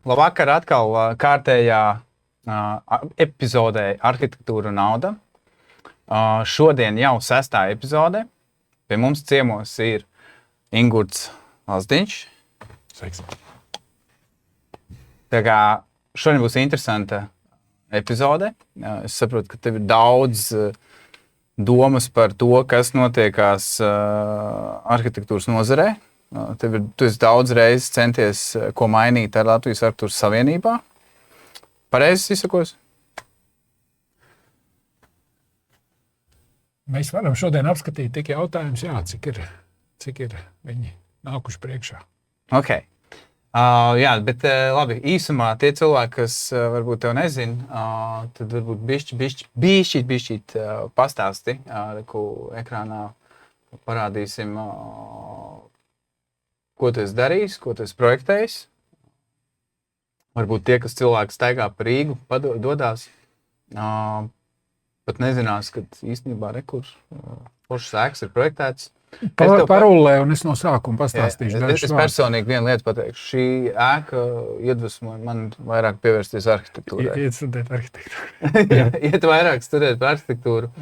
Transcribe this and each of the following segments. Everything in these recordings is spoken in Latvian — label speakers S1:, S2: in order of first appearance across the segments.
S1: Labvakar, atkal kārtējā epizodē Arhitektūra nauda. Šodien jau 6. epizode. Pie mums ciemos ir Ingūts Lazdiņš.
S2: Sveiks.
S1: Tā kā šodien būs interesanta epizode. Es saprotu, ka tev ir daudz domas par to, kas notiekās arhitektūras nozarē. Tu esi daudz reizes centies ko mainīt ar Latvijas Arhitektūras Savienībā. Pareizi izsakos?
S2: Mēs varam šodien apskatīt tik jautājumus, cik ir viņi nākuši priekšā.
S1: Ok. Jā, bet labi, īsumā tie cilvēki, kas varbūt tev nezina, tad varbūt bišķīt pastāsti, ko ekrānā parādīsim, ko tu esi darījis, ko tu esi projektējis. Varbūt tie, kas cilvēki staigā pa Rīgu, dodās, pat nezinās, ka īstenībā foršas ēkas ir projektētas.
S2: Parulē, un es no sākuma pastāstīšu.
S1: Es personīgi vienu lietu pateikšu. Šī ēka iedvesmoja man vairāk pievērsties arhitektūrai.
S2: Iet studēt arhitektūru.
S1: Iet vairāk studēt par arhitektūru.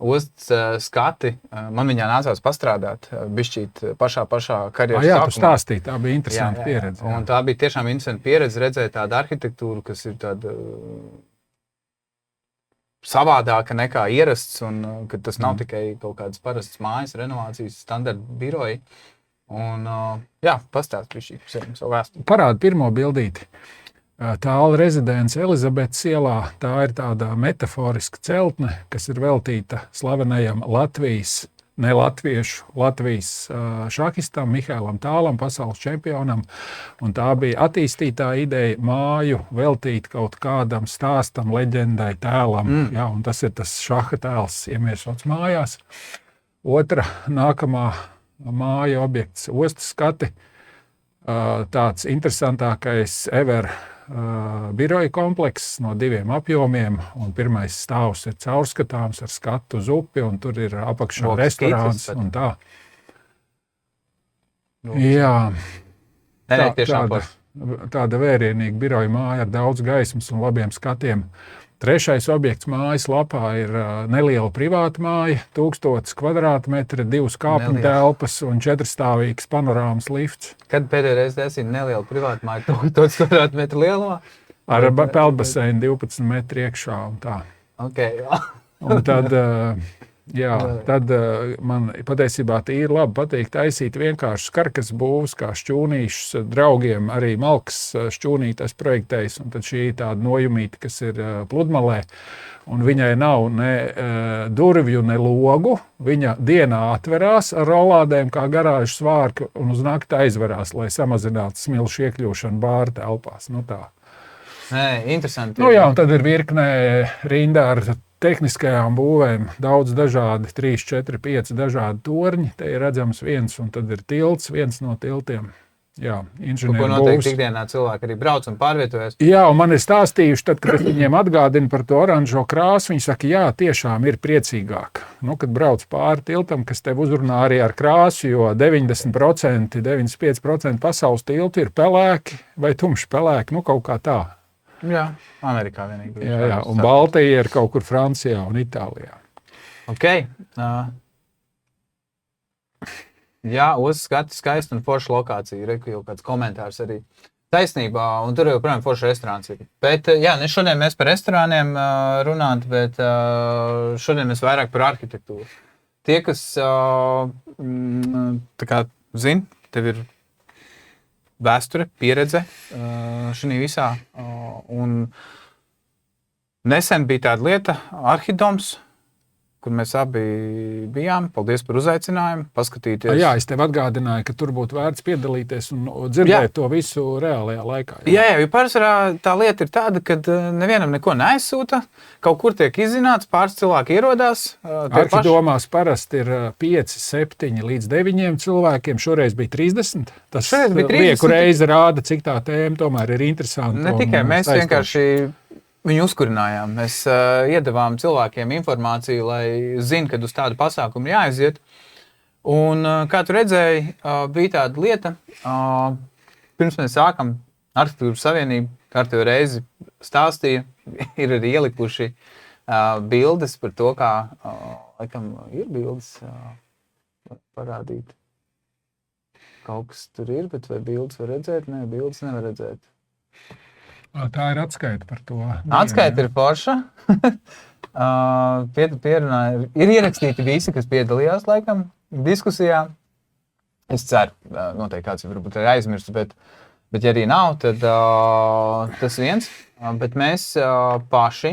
S1: Ostas skati, man viņā nācās pastrādāt, bišķīt pašā karjeras
S2: Jā,
S1: sākumā.
S2: tu stāstīji, tā bija interesanta pieredze.
S1: Un tā bija tiešām interesanta pieredze redzēt tādu arhitektūru, kas ir tāda savādāka nekā ierasts, un ka tas nav tikai kaut kādas parastas mājas, renovācijas, standarta biroji. Un pastāst bišķīt savu vēsturi.
S2: Parāda pirmo bildīti. Tāla rezidence Elizabetes ielā, tā ir tāda metaforiska celtne, kas ir veltīta slavenajam Latvijas šahistam Mihailam Tālam, pasaules čempionam. Un tā bija attīstītā ideja māju veltīt kaut kādam stāstam, leģendai, tēlam. Jā, un tas ir tas šaha tēls iemiesots mājās. Otra, nākamā māja objekts Ostas skati. Tāds interesantākais ever biroja komplekss no 2 apjomiem, un pirmais stāvs ir caurskatāms ar skatu uz upi, un tur ir apakšā restorāns un tā. Jā, tāda vērienīga biroja māja ar daudz gaismas un labiem skatiem. Trešais objekts mājas lapā ir neliela privāta māja, 1000 kvadrātmetri, 2 kāpņu telpas un 4-stāvīgs panorāmas lifts.
S1: Kad pēdējā reize esi neliela privāta māja, 1000 kvadrātmetru lielumā?
S2: Ar peldbaseinu 12 metru iekšā un tā.
S1: Okay.
S2: Un tad man patiesībā tīri labi patīk taisīt vienkārši karkas būvs, kā šķūnīšus draugiem, arī malkas šķūnītas projektējis, un tad šī tāda nojumīta, kas ir pludmalē, un viņai nav ne durvju, ne logu, viņa dienā atverās ar rolādēm kā garāžas svārki, un uz nakti aizverās, lai samazinātu smilšu iekļūšanu bāra telpās. Tā.
S1: Interesanti.
S2: Un tad ir virknē rindā ar tehniskajām būvēm, daudz dažādi, 3, 4, 5 dažādi torņi. Te ir redzams viens, un tad ir tilts, viens no tiltiem. Jā, inženieru
S1: ko noteikti ikdienā cilvēki arī brauc un pārvietojas.
S2: Jā, un man ir stāstījuši, tad, kad es viņiem atgādinu par to oranžo krāsu, viņi saka, jā, tiešām ir priecīgāk. Kad brauc pāri tiltam, kas tev uzrunā arī ar krāsu, jo 90%, 95% pasaules tiltu ir pelēki vai tumši pelēki, kaut kā tā.
S1: Jā, Amerikā vienīgi.
S2: Jā, un Baltija ir kaut kur Francijā un Itālijā.
S1: Ok. Jā, Ostas skati skaista un forša lokācija. Reku jau kāds komentārs arī taisnībā, un tur jau, protams, forša restorāns ir. Bet, šodien mēs par restorāniem runāt, bet šodien mēs vairāk par arhitektūru. Tie, kas zin, tev ir vēsture, pieredze šī visā. Un nesen bija tāda lieta, Arhidoms, kur mēs abi bijām. Paldies par uzaicinājumu, paskatīties.
S2: Jā, es tev atgādināju, ka tur būtu vērts piedalīties un dzirdēt to visu reālajā laikā.
S1: Jā, jo parasarā tā lieta ir tāda, ka nevienam neko neaizsūta, kaut kur tiek izzināts, pāris cilvēki ierodās.
S2: Arhidomās parasti ir 5, 7 līdz 9 cilvēkiem, šoreiz bija 30. Tas lieku reizi rāda, cik tā tēma tomēr ir interesanta.
S1: Ne tikai mēs vienkārši viņu uzkurinājām. Mēs iedavām cilvēkiem informāciju, lai zina, kad uz tādu pasākumu jāaiziet. Un, kā tu redzēji, bija tāda lieta, pirms mēs sākam Arhitektūras savienība kārtējo reizi stāstīja, ir arī ielikuši bildes par to, kā, laikam, ir bildes parādīt. Kaut kas tur ir, bet vai bildes var redzēt? Nē, bildes nevar redzēt.
S2: Tā ir atskaita par to.
S1: Atskaita ir forša. Pierunāja. Ir ierakstīti visi, kas piedalījās, laikam, diskusijā. Es ceru, noteikti kāds varbūt ir aizmirsts, bet ja arī nav, tad tas viens. Bet mēs paši,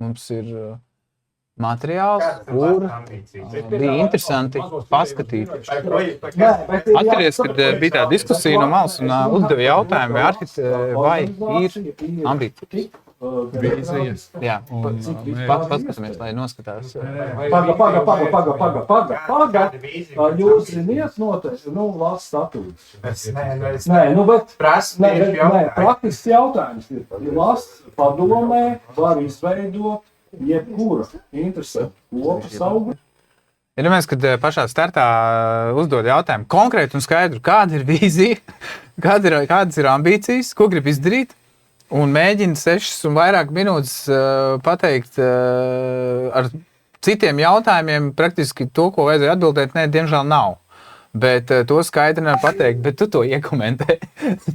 S1: mums ir materiāls, kur bija interesanti paskatīt. Atceries, kad bija tā diskusija no malas un uzdeva jautājumu, vai ir ambīcija.
S2: Vīzijas.
S1: Jā, paskatāmies, lai noskatās.
S3: Paga. Jūs ziniet noteikti, valsts statūtus. Nē, bet praktisks jautājums ir. Valsts padomē var izveidot jebkura interesanta kopas augu.
S1: Ja domāju, kad pašā startā uzdod jautājumu konkrēti un skaidru, kāda ir vīzija, kādas ir ambīcijas, ko grib izdarīt, un mēģina 6 un vairāk minūtes pateikt ar citiem jautājumiem, praktiski to, ko vajadzēja atbildēt, diemžēl nav. Bet to skaidri nevar pateikt, bet tu to iekomentē.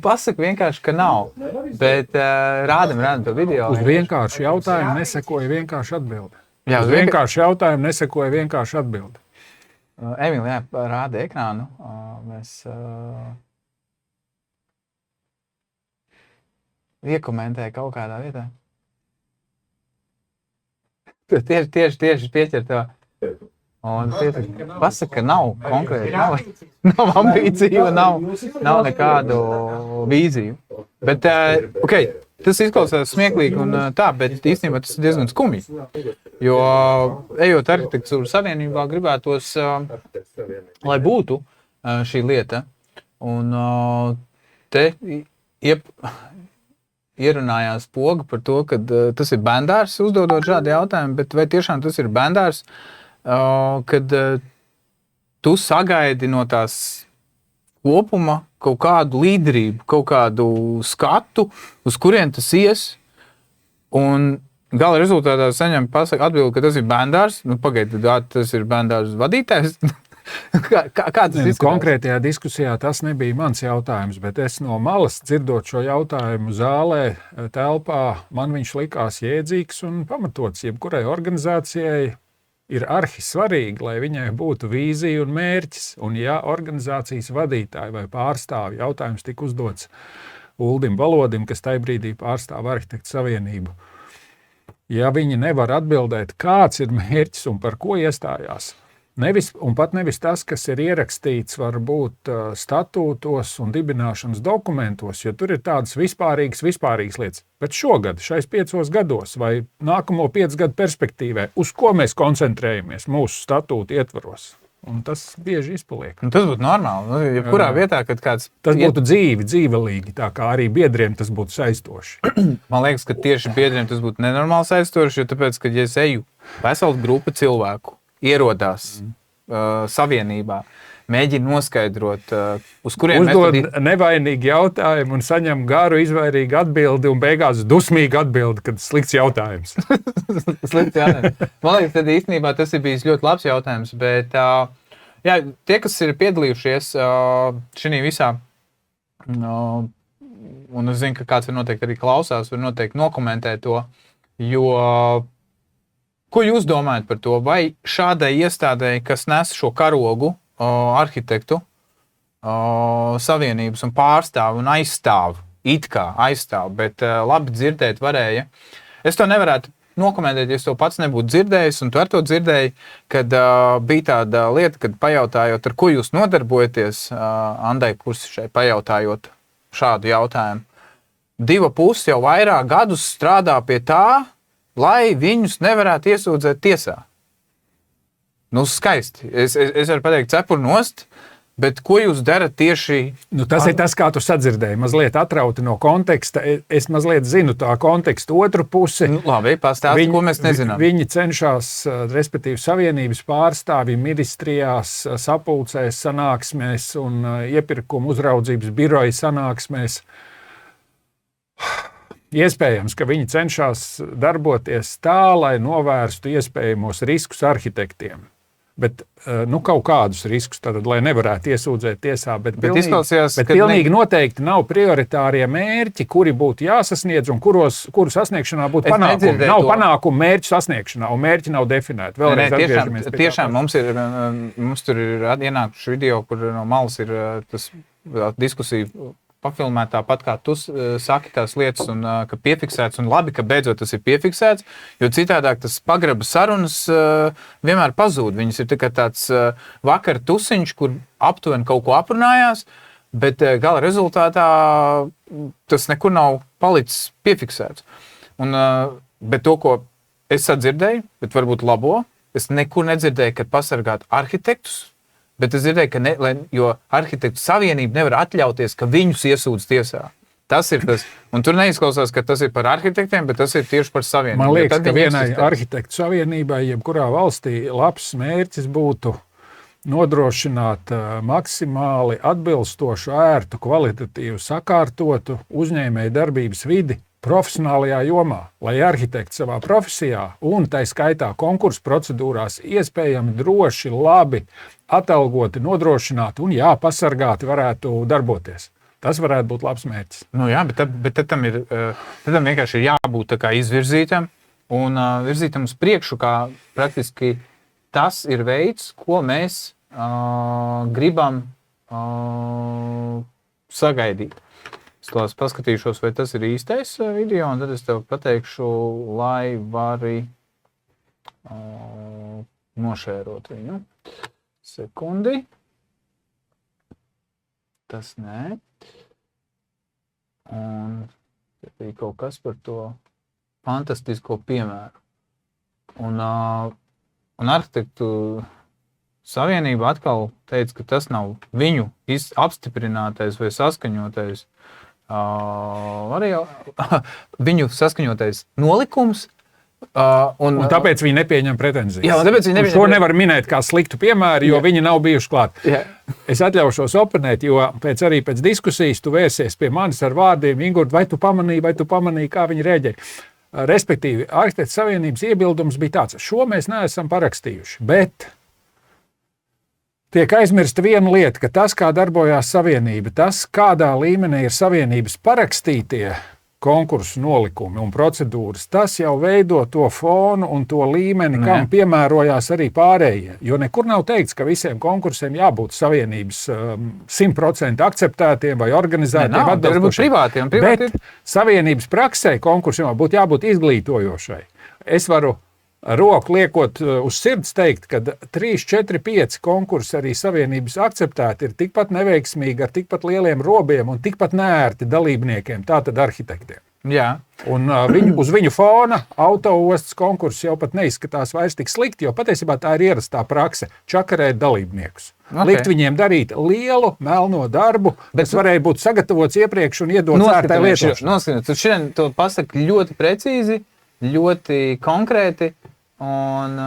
S1: Pasaka vienkārši, ka nav. Bet rādam to video.
S2: Uz vienkāršu jautājumu nesekoja vienkārši atbildi.
S1: Jā,
S2: uz vienkāršu jautājumu nesekoja vienkārši atbildi.
S1: Emīlija, rāda ekrānu. Mēs iekomentēja kaut kādā vietā. Tieši pieķer to. Un pasaka, ka nav konkrēti, nav ambīciju, nav nekādu vīziju. Bet, tas izklausās smieklīgi un tā, bet īstenībā tas ir diezgan skumji. Jo, ejot arhitektūras savienībā, gribētos, lai būtu šī lieta. Un te ierunājās Poga par to, ka tas ir bērndārs, uzdodot šādu jautājumu, bet vai tiešām tas ir bērndārs, kad tu sagaidi no tās kopuma kaut kādu līderību, kaut kādu skatu, uz kurien tas ies, un gala rezultātā saņem atbildi, ka tas ir bērndārs. Pagaidi, tas ir bērndārs vadītājs. Kā tas izskatās?
S2: Konkrētajā diskusijā tas nebija mans jautājums, bet es no malas dzirdot šo jautājumu zālē, telpā, man viņš likās jēdzīgs un pamatots. Jebkurai organizācijai ir arhisvarīgi, lai viņai būtu vīzija un mērķis. Un ja organizācijas vadītāji vai pārstāvi jautājums tika uzdots Uldim Valodim, kas tajā brīdī pārstāv Arhitektu savienību, ja viņi nevar atbildēt, kāds ir mērķis un par ko iestājās, nevis tas, kas ir ierakstīts varbūt statūtos un dibināšanas dokumentos, jo tur ir tādas vispārīgas lietas. Bet šogad, šais 5 gados vai nākamo 5 gadu perspektīvē, uz ko mēs koncentrējamies mūsu statūtu ietvaros? Un tas bieži izpaliek.
S1: Un tas būtu normāli. Jebkurā vietā, kad kāds...
S2: Tas būtu dzīvelīgi, tā kā arī biedriem tas būtu saistoši.
S1: Man liekas, ka tieši biedriem tas būtu nenormāli saistoši, jo tāpēc, kad ja es eju veselu grupu cilvēku, ierodās savienībā, mēģina noskaidrot, uz kuriem
S2: uzdod nevainīgi jautājumu un saņem garu, izvairīgu atbildi un beigās dusmīgu atbildi, kad slikts jautājums.
S1: Slikts jautājums. Man liekas, tad īstenībā tas ir bijis ļoti labs jautājums, bet jā, tie, kas ir piedalījušies šī visā, un es zinu, ka kāds var noteikti arī klausās, var noteikti nokomentēt to, jo ko jūs domājat par to? Vai šādai iestādēji, kas nes šo karogu arhitektu savienības un pārstāv un aizstāv, bet labi dzirdēt varēja. Es to nevarētu nokomentēt, ja es to pats nebūtu dzirdējis, un tu ar to dzirdēji, kad bija tāda lieta, kad pajautājot, ar ko jūs nodarbojaties, Andai Kursišai pajautājot šādu jautājumu. 2,5 jau vairāk gadus strādā pie tā, lai viņus nevarētu iesūdzēt tiesā. Skaisti. Es varu pateikt cepuru nost, Bet ko jūs darat tieši?
S2: Tas ir tas, kā tu sadzirdēji, mazliet atrauti no konteksta. Es mazliet zinu tā kontekstu otru pusi.
S1: Labi, pastāsti, ko mēs nezinām.
S2: Viņi cenšas, respektīvi, savienības pārstāvji ministrijās, sapulcēs, sanāksmēs un iepirkuma uzraudzības biroja sanāksmēs. Iespējams, ka viņi cenšas darboties tā, lai novērstu iespējamos riskus arhitektiem. Bet kaut kādus riskus, tad, lai nevarētu iesūdzēt tiesā. Bet pilnīgi noteikti nav prioritārie mērķi, kuri būtu jāsasniedz un kuru sasniegšanā būtu panākumi. Nav panākumu mērķu sasniegšanā, un mērķi nav definēti.
S1: Tiešām mums tur ir ienākuši video, kur no malas ir tas diskusija pafilmēt tāpat, kā tu saki tās lietas, un ka piefiksēts, un labi, ka beidzot tas ir piefiksēts, jo citādāk tas pagraba sarunas vienmēr pazūd. Viņas ir tikai tāds vakar tusiņš, kur aptuveni kaut ko aprunājās, bet gala rezultātā tas nekur nav palicis piefiksēts. Bet to, ko es sadzirdēju, bet varbūt labo, es nekur nedzirdēju, kad pasargāt arhitektus, bet es dzirdēju, jo arhitektu savienība nevar atļauties, ka viņus iesūdz tiesā. Tas ir tas. Un tur neizklausās, ka tas ir par arhitektiem, bet tas ir tieši par savienību.
S2: Man liekas, ka vienai arhitektu savienībai, jebkurā valstī, labs mērķis būtu nodrošināt maksimāli atbilstošu, ērtu, kvalitatīvu, sakārtotu uzņēmēju darbības vidi profesionālajā jomā, lai arhitekti savā profesijā un tai skaitā konkursu procedūrās iespējami droši, labi, atalgoti, nodrošināti un pasargāti varētu darboties. Tas varētu būt labs mērķis.
S1: Jā, bet tad tam vienkārši ir jābūt tā kā izvirzītam un virzītam uz priekšu, kā praktiski tas ir veids, ko mēs gribam sagaidīt. Es paskatīšos, vai tas ir īstais video, un tad es tev pateikšu, lai vari nošērot viņu. Sekundi. Tas nē. Un te ir kaut kas par to fantastisko piemēru. Un arhitektu savienība atkal teica, ka tas nav viņu apstiprinātais vai saskaņotais arī viņu saskaņotais nolikums. Un
S2: tāpēc viņi nepieņem pretenzijas.
S1: Jā, tāpēc viņi
S2: to nevar minēt kā sliktu piemēru, jo viņi nav bijuši klāt. Jā. Es atļaušos oponēt, jo pēc diskusijas tu vērsies pie manis ar vārdiem, Ingūrt, vai tu pamanīji, kā viņi rēģē. Respektīvi, Arhitektu savienības iebildums bija tāds, šo mēs neesam parakstījuši, bet tiek aizmirsta viena lieta, ka tas, kā darbojās savienība, tas, kādā līmenī ir savienības parakstītie konkursu nolikumi un procedūras, tas jau veido to fonu un to līmeni, kam piemērojās arī pārējie. Jo nekur nav teikts, ka visiem konkursiem jābūt savienības 100% akceptētiem vai organizētiem atbilstošiem. Bet savienības praksē konkursiem būtu jābūt izglītojošai. Es varu roku liekot uz sirds teikt, ka 3, 4, 5 konkursi arī savienības akceptēti ir tikpat neveiksmīgi, ar tikpat lieliem robiem un tikpat neērti dalībniekiem, tātad arhitektiem.
S1: Jā.
S2: Un uz viņu fona autoostas konkurss jau pat neizskatās vairs tik slikti, jo patiesībā tā ir ierastā prakse – čakarēt dalībniekus. Likt viņiem darīt lielu, melno darbu, bet varēja būt sagatavots iepriekš un iedot ārtai lietošanai.
S1: Noskatīt, tu šodien to pasaki ļoti precīzi, ļoti konkrēti, un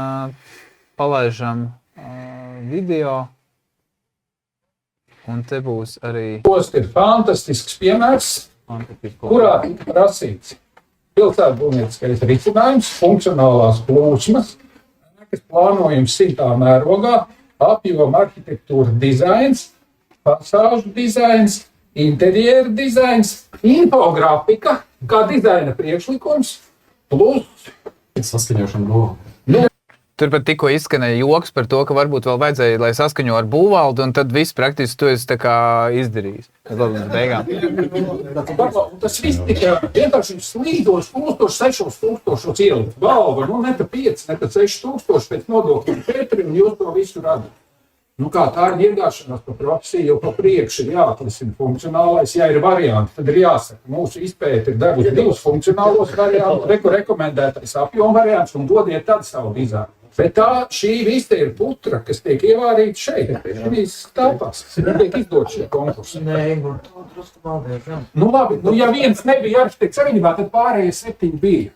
S1: palaižam video, un te būs arī...
S3: Post ir fantastisks piemērs, kurā prasīts pilsētbūvnieciskais risinājums, funkcionālās plūsmas, kas plānojums 100 mērogā, apjoma arhitektūra dizains, fasāžu dizains, interjera dizains, infografika, kā dizaina priekšlikums, plus
S4: saskaņošana būvā.
S1: Turpat tikko izskanēja joks par to, ka varbūt vēl vajadzēja, lai saskaņo ar būvvaldi, un tad viss praktiski to esi tā kā izdarījis.
S3: Tas viss tikai vienkārši slīdos 6,000 ielikt galva, ne tā 5, ne tā 6,000 pēc nodokļiem 4, un jūs to visu radat. Kā tā ir iegāšanās pa profesiju, jo pa priekšu ir jāatrisina funkcionālais, ja ir varianti, tad ir jāsaka, mūsu izpēte ir devusi 2 funkcionālos variantus, rekomendētais apjoma variants un dodiet tad savu dizainu. Bet šī viste ir putra, kas tiek ievārīta šeit, šīs telpās. Tiek izdot šie konkursi.
S4: Nē, to drusku paldies.
S3: Nu labi, ja viens nebija arhitekts savienībā, tad pārējie 7 bija.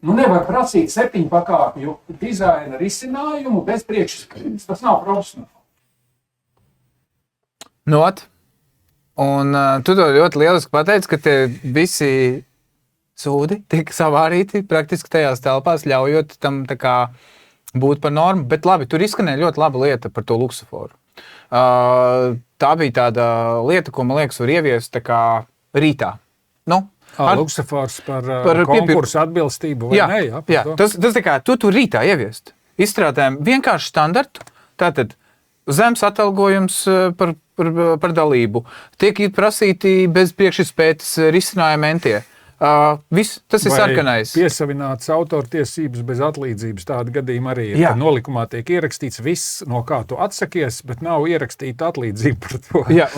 S3: Nevar prasīt 7 pakāpju dizaina risinājumu bez priekšskats. Tas nav profesionāli.
S1: Un tu to ļoti lieliski pateici, ka tie visi sūdi tika savārīti praktiski tajās telpās, ļaujot tam tā kā būt par normu, bet labi, tur izskanēja ļoti laba lieta par to luksuforu. Tā bija tāda lieta, ko, man liekas, var ieviest tā kā rītā.
S2: Luksofors par konkursu atbilstību vai ne?
S1: Jā, tas tā kā tu rītā ieviest. Izstrādājam vienkārši standartu, tātad zems atalgojums par dalību. Tiek prasīti bez priekšizpētes risinājumi entie. Viss, tas ir sarkanais.
S2: Piesavināts autortiesības bez atlīdzības. Tāda gadījuma arī ir. Nolikumā tiek ierakstīts viss, no kā tu atsakies, bet nav ierakstīta atlīdzība par to.
S1: Jā,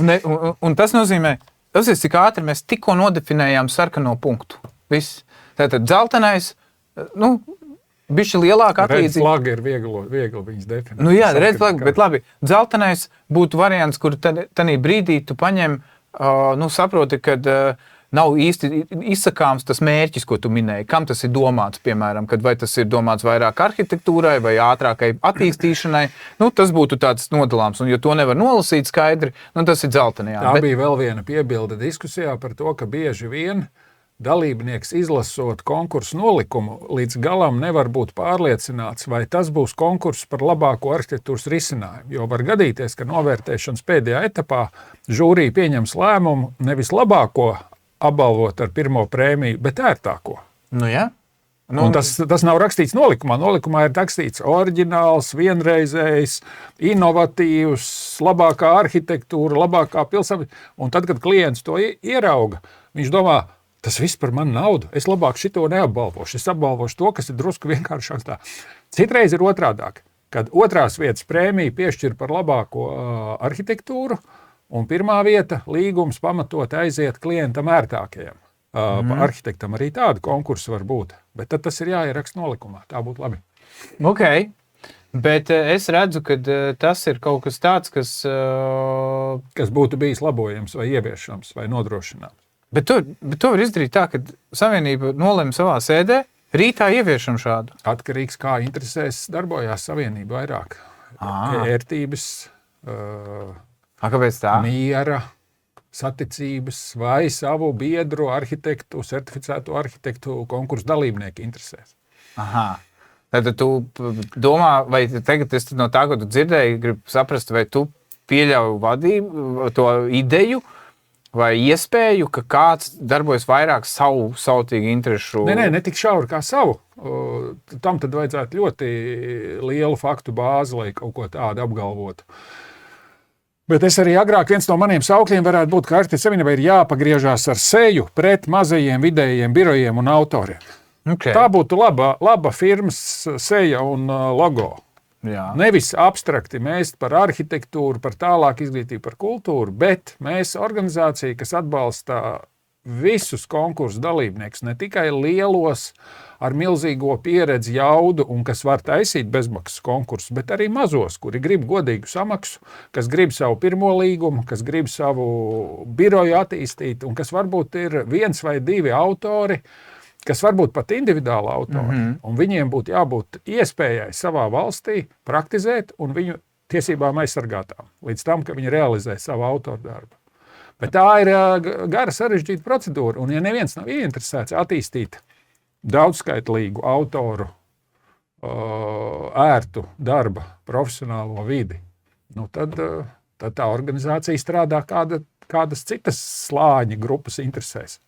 S1: un tas nozīmē, cik ātri mēs tikko nodefinējām sarkano punktu. Viss. Tātad dzeltenais, bišķi lielāka atlīdzība.
S2: Red flag ir viegli viņas definēt.
S1: Jā, red flag, bet labi. Dzeltenais būtu variants, kur tanī brīdī tu paņem, saproti, kad nav īsti izsakāms tas mērķis, ko tu minēji. Kam tas ir domāts, piemēram, kad vai tas ir domāts vairāk arhitektūrai vai ātrākai attīstīšanai. Tas būtu tāds nodalāms, un ja to nevar nolasīt skaidri, tas ir dzeltenajā.
S2: Tā bija vēl viena piebilde diskusijā par to, ka bieži vien dalībnieks izlasot konkursu nolikumu līdz galam nevar būt pārliecināts, vai tas būs konkurss par labāko arhitektūras risinājumu. Jo var gadīties, ka novērtēšanas pēdējā etapā žūrija pieņems lēmumu nevis labāko apbalvot ar pirmo prēmiju, bet ērtāko. Un tas nav rakstīts nolikumā. Nolikumā ir rakstīts oriģināls, vienreizējs, inovatīvs, labākā arhitektūra, labākā pilsēta. Un tad, kad klients to ierauga, viņš domā, tas viss par manu naudu. Es labāk šito neapbalvošu. Es apbalvošu to, kas ir drusku vienkāršāks tā. Citreiz ir otrādāk, kad otrās vietas prēmiju piešķir par labāko arhitektūru, un pirmā vieta līgums pamatot aiziet klientam ērtākajam. Arhitektam arī tāda konkursa var būt, bet tad tas ir jāieraksta nolikumā. Tā būtu labi.
S1: Ok, bet es redzu, ka tas ir kaut kas tāds,
S2: kas būtu bijis labojams vai ieviešams vai nodrošināms.
S1: Bet to var izdarīt tā, ka Savienība nolem savā sēdē, rītā ieviešam šādu.
S2: Atkarīgs, kā interesēs darbojās Savienība vairāk. Ērtības,
S1: kāpēc tā?
S2: Miera, saticības vai savu biedru arhitektu, certificēto arhitektu konkursu dalībnieku interesēs.
S1: Tad tu domā, vai tagad es no tā, ko tu dzirdēji, gribu saprast, vai tu pieļauj vadību, to ideju vai iespēju, ka kāds darbojas vairāk savu sautīgu interešu?
S2: Ne tik šauri kā savu. Tam tad vajadzētu ļoti lielu faktu bāzi, lai kaut ko tādu apgalvotu. Bet es arī agrāk viens no maniem saukļiem varētu būt, ka Arhitektu savienībai ir jāpagriežās ar seju pret mazajiem vidējiem birojiem un autoriem.
S1: Okay.
S2: Tā būtu laba firmas seja un logo.
S1: Jā.
S2: Nevis abstrakti mēs par arhitektūru, par tālāku izglītību, par kultūru, bet mēs organizācija, kas atbalsta visus konkursu dalībniekus, ne tikai lielos ar milzīgo pieredzi jaudu un kas var taisīt bezmaksas konkursus, bet arī mazos, kuri grib godīgu samaksu, kas grib savu pirmo līgumu, kas grib savu biroju attīstīt un kas varbūt ir 1 vai 2 autori, kas varbūt pat individuāli autori, un viņiem būtu jābūt iespējai savā valstī praktizēt un viņu tiesībām aizsargātām, līdz tam, ka viņi realizē savu autoru darbu. Bet tā ir gara sarežģīta procedūra, un ja neviens nav ieinteresēts attīstīt daudzskaitlīgu autoru ērtu darba profesionālo vidi, tad tā organizācija strādā kādas citas slāņa grupas interesēs.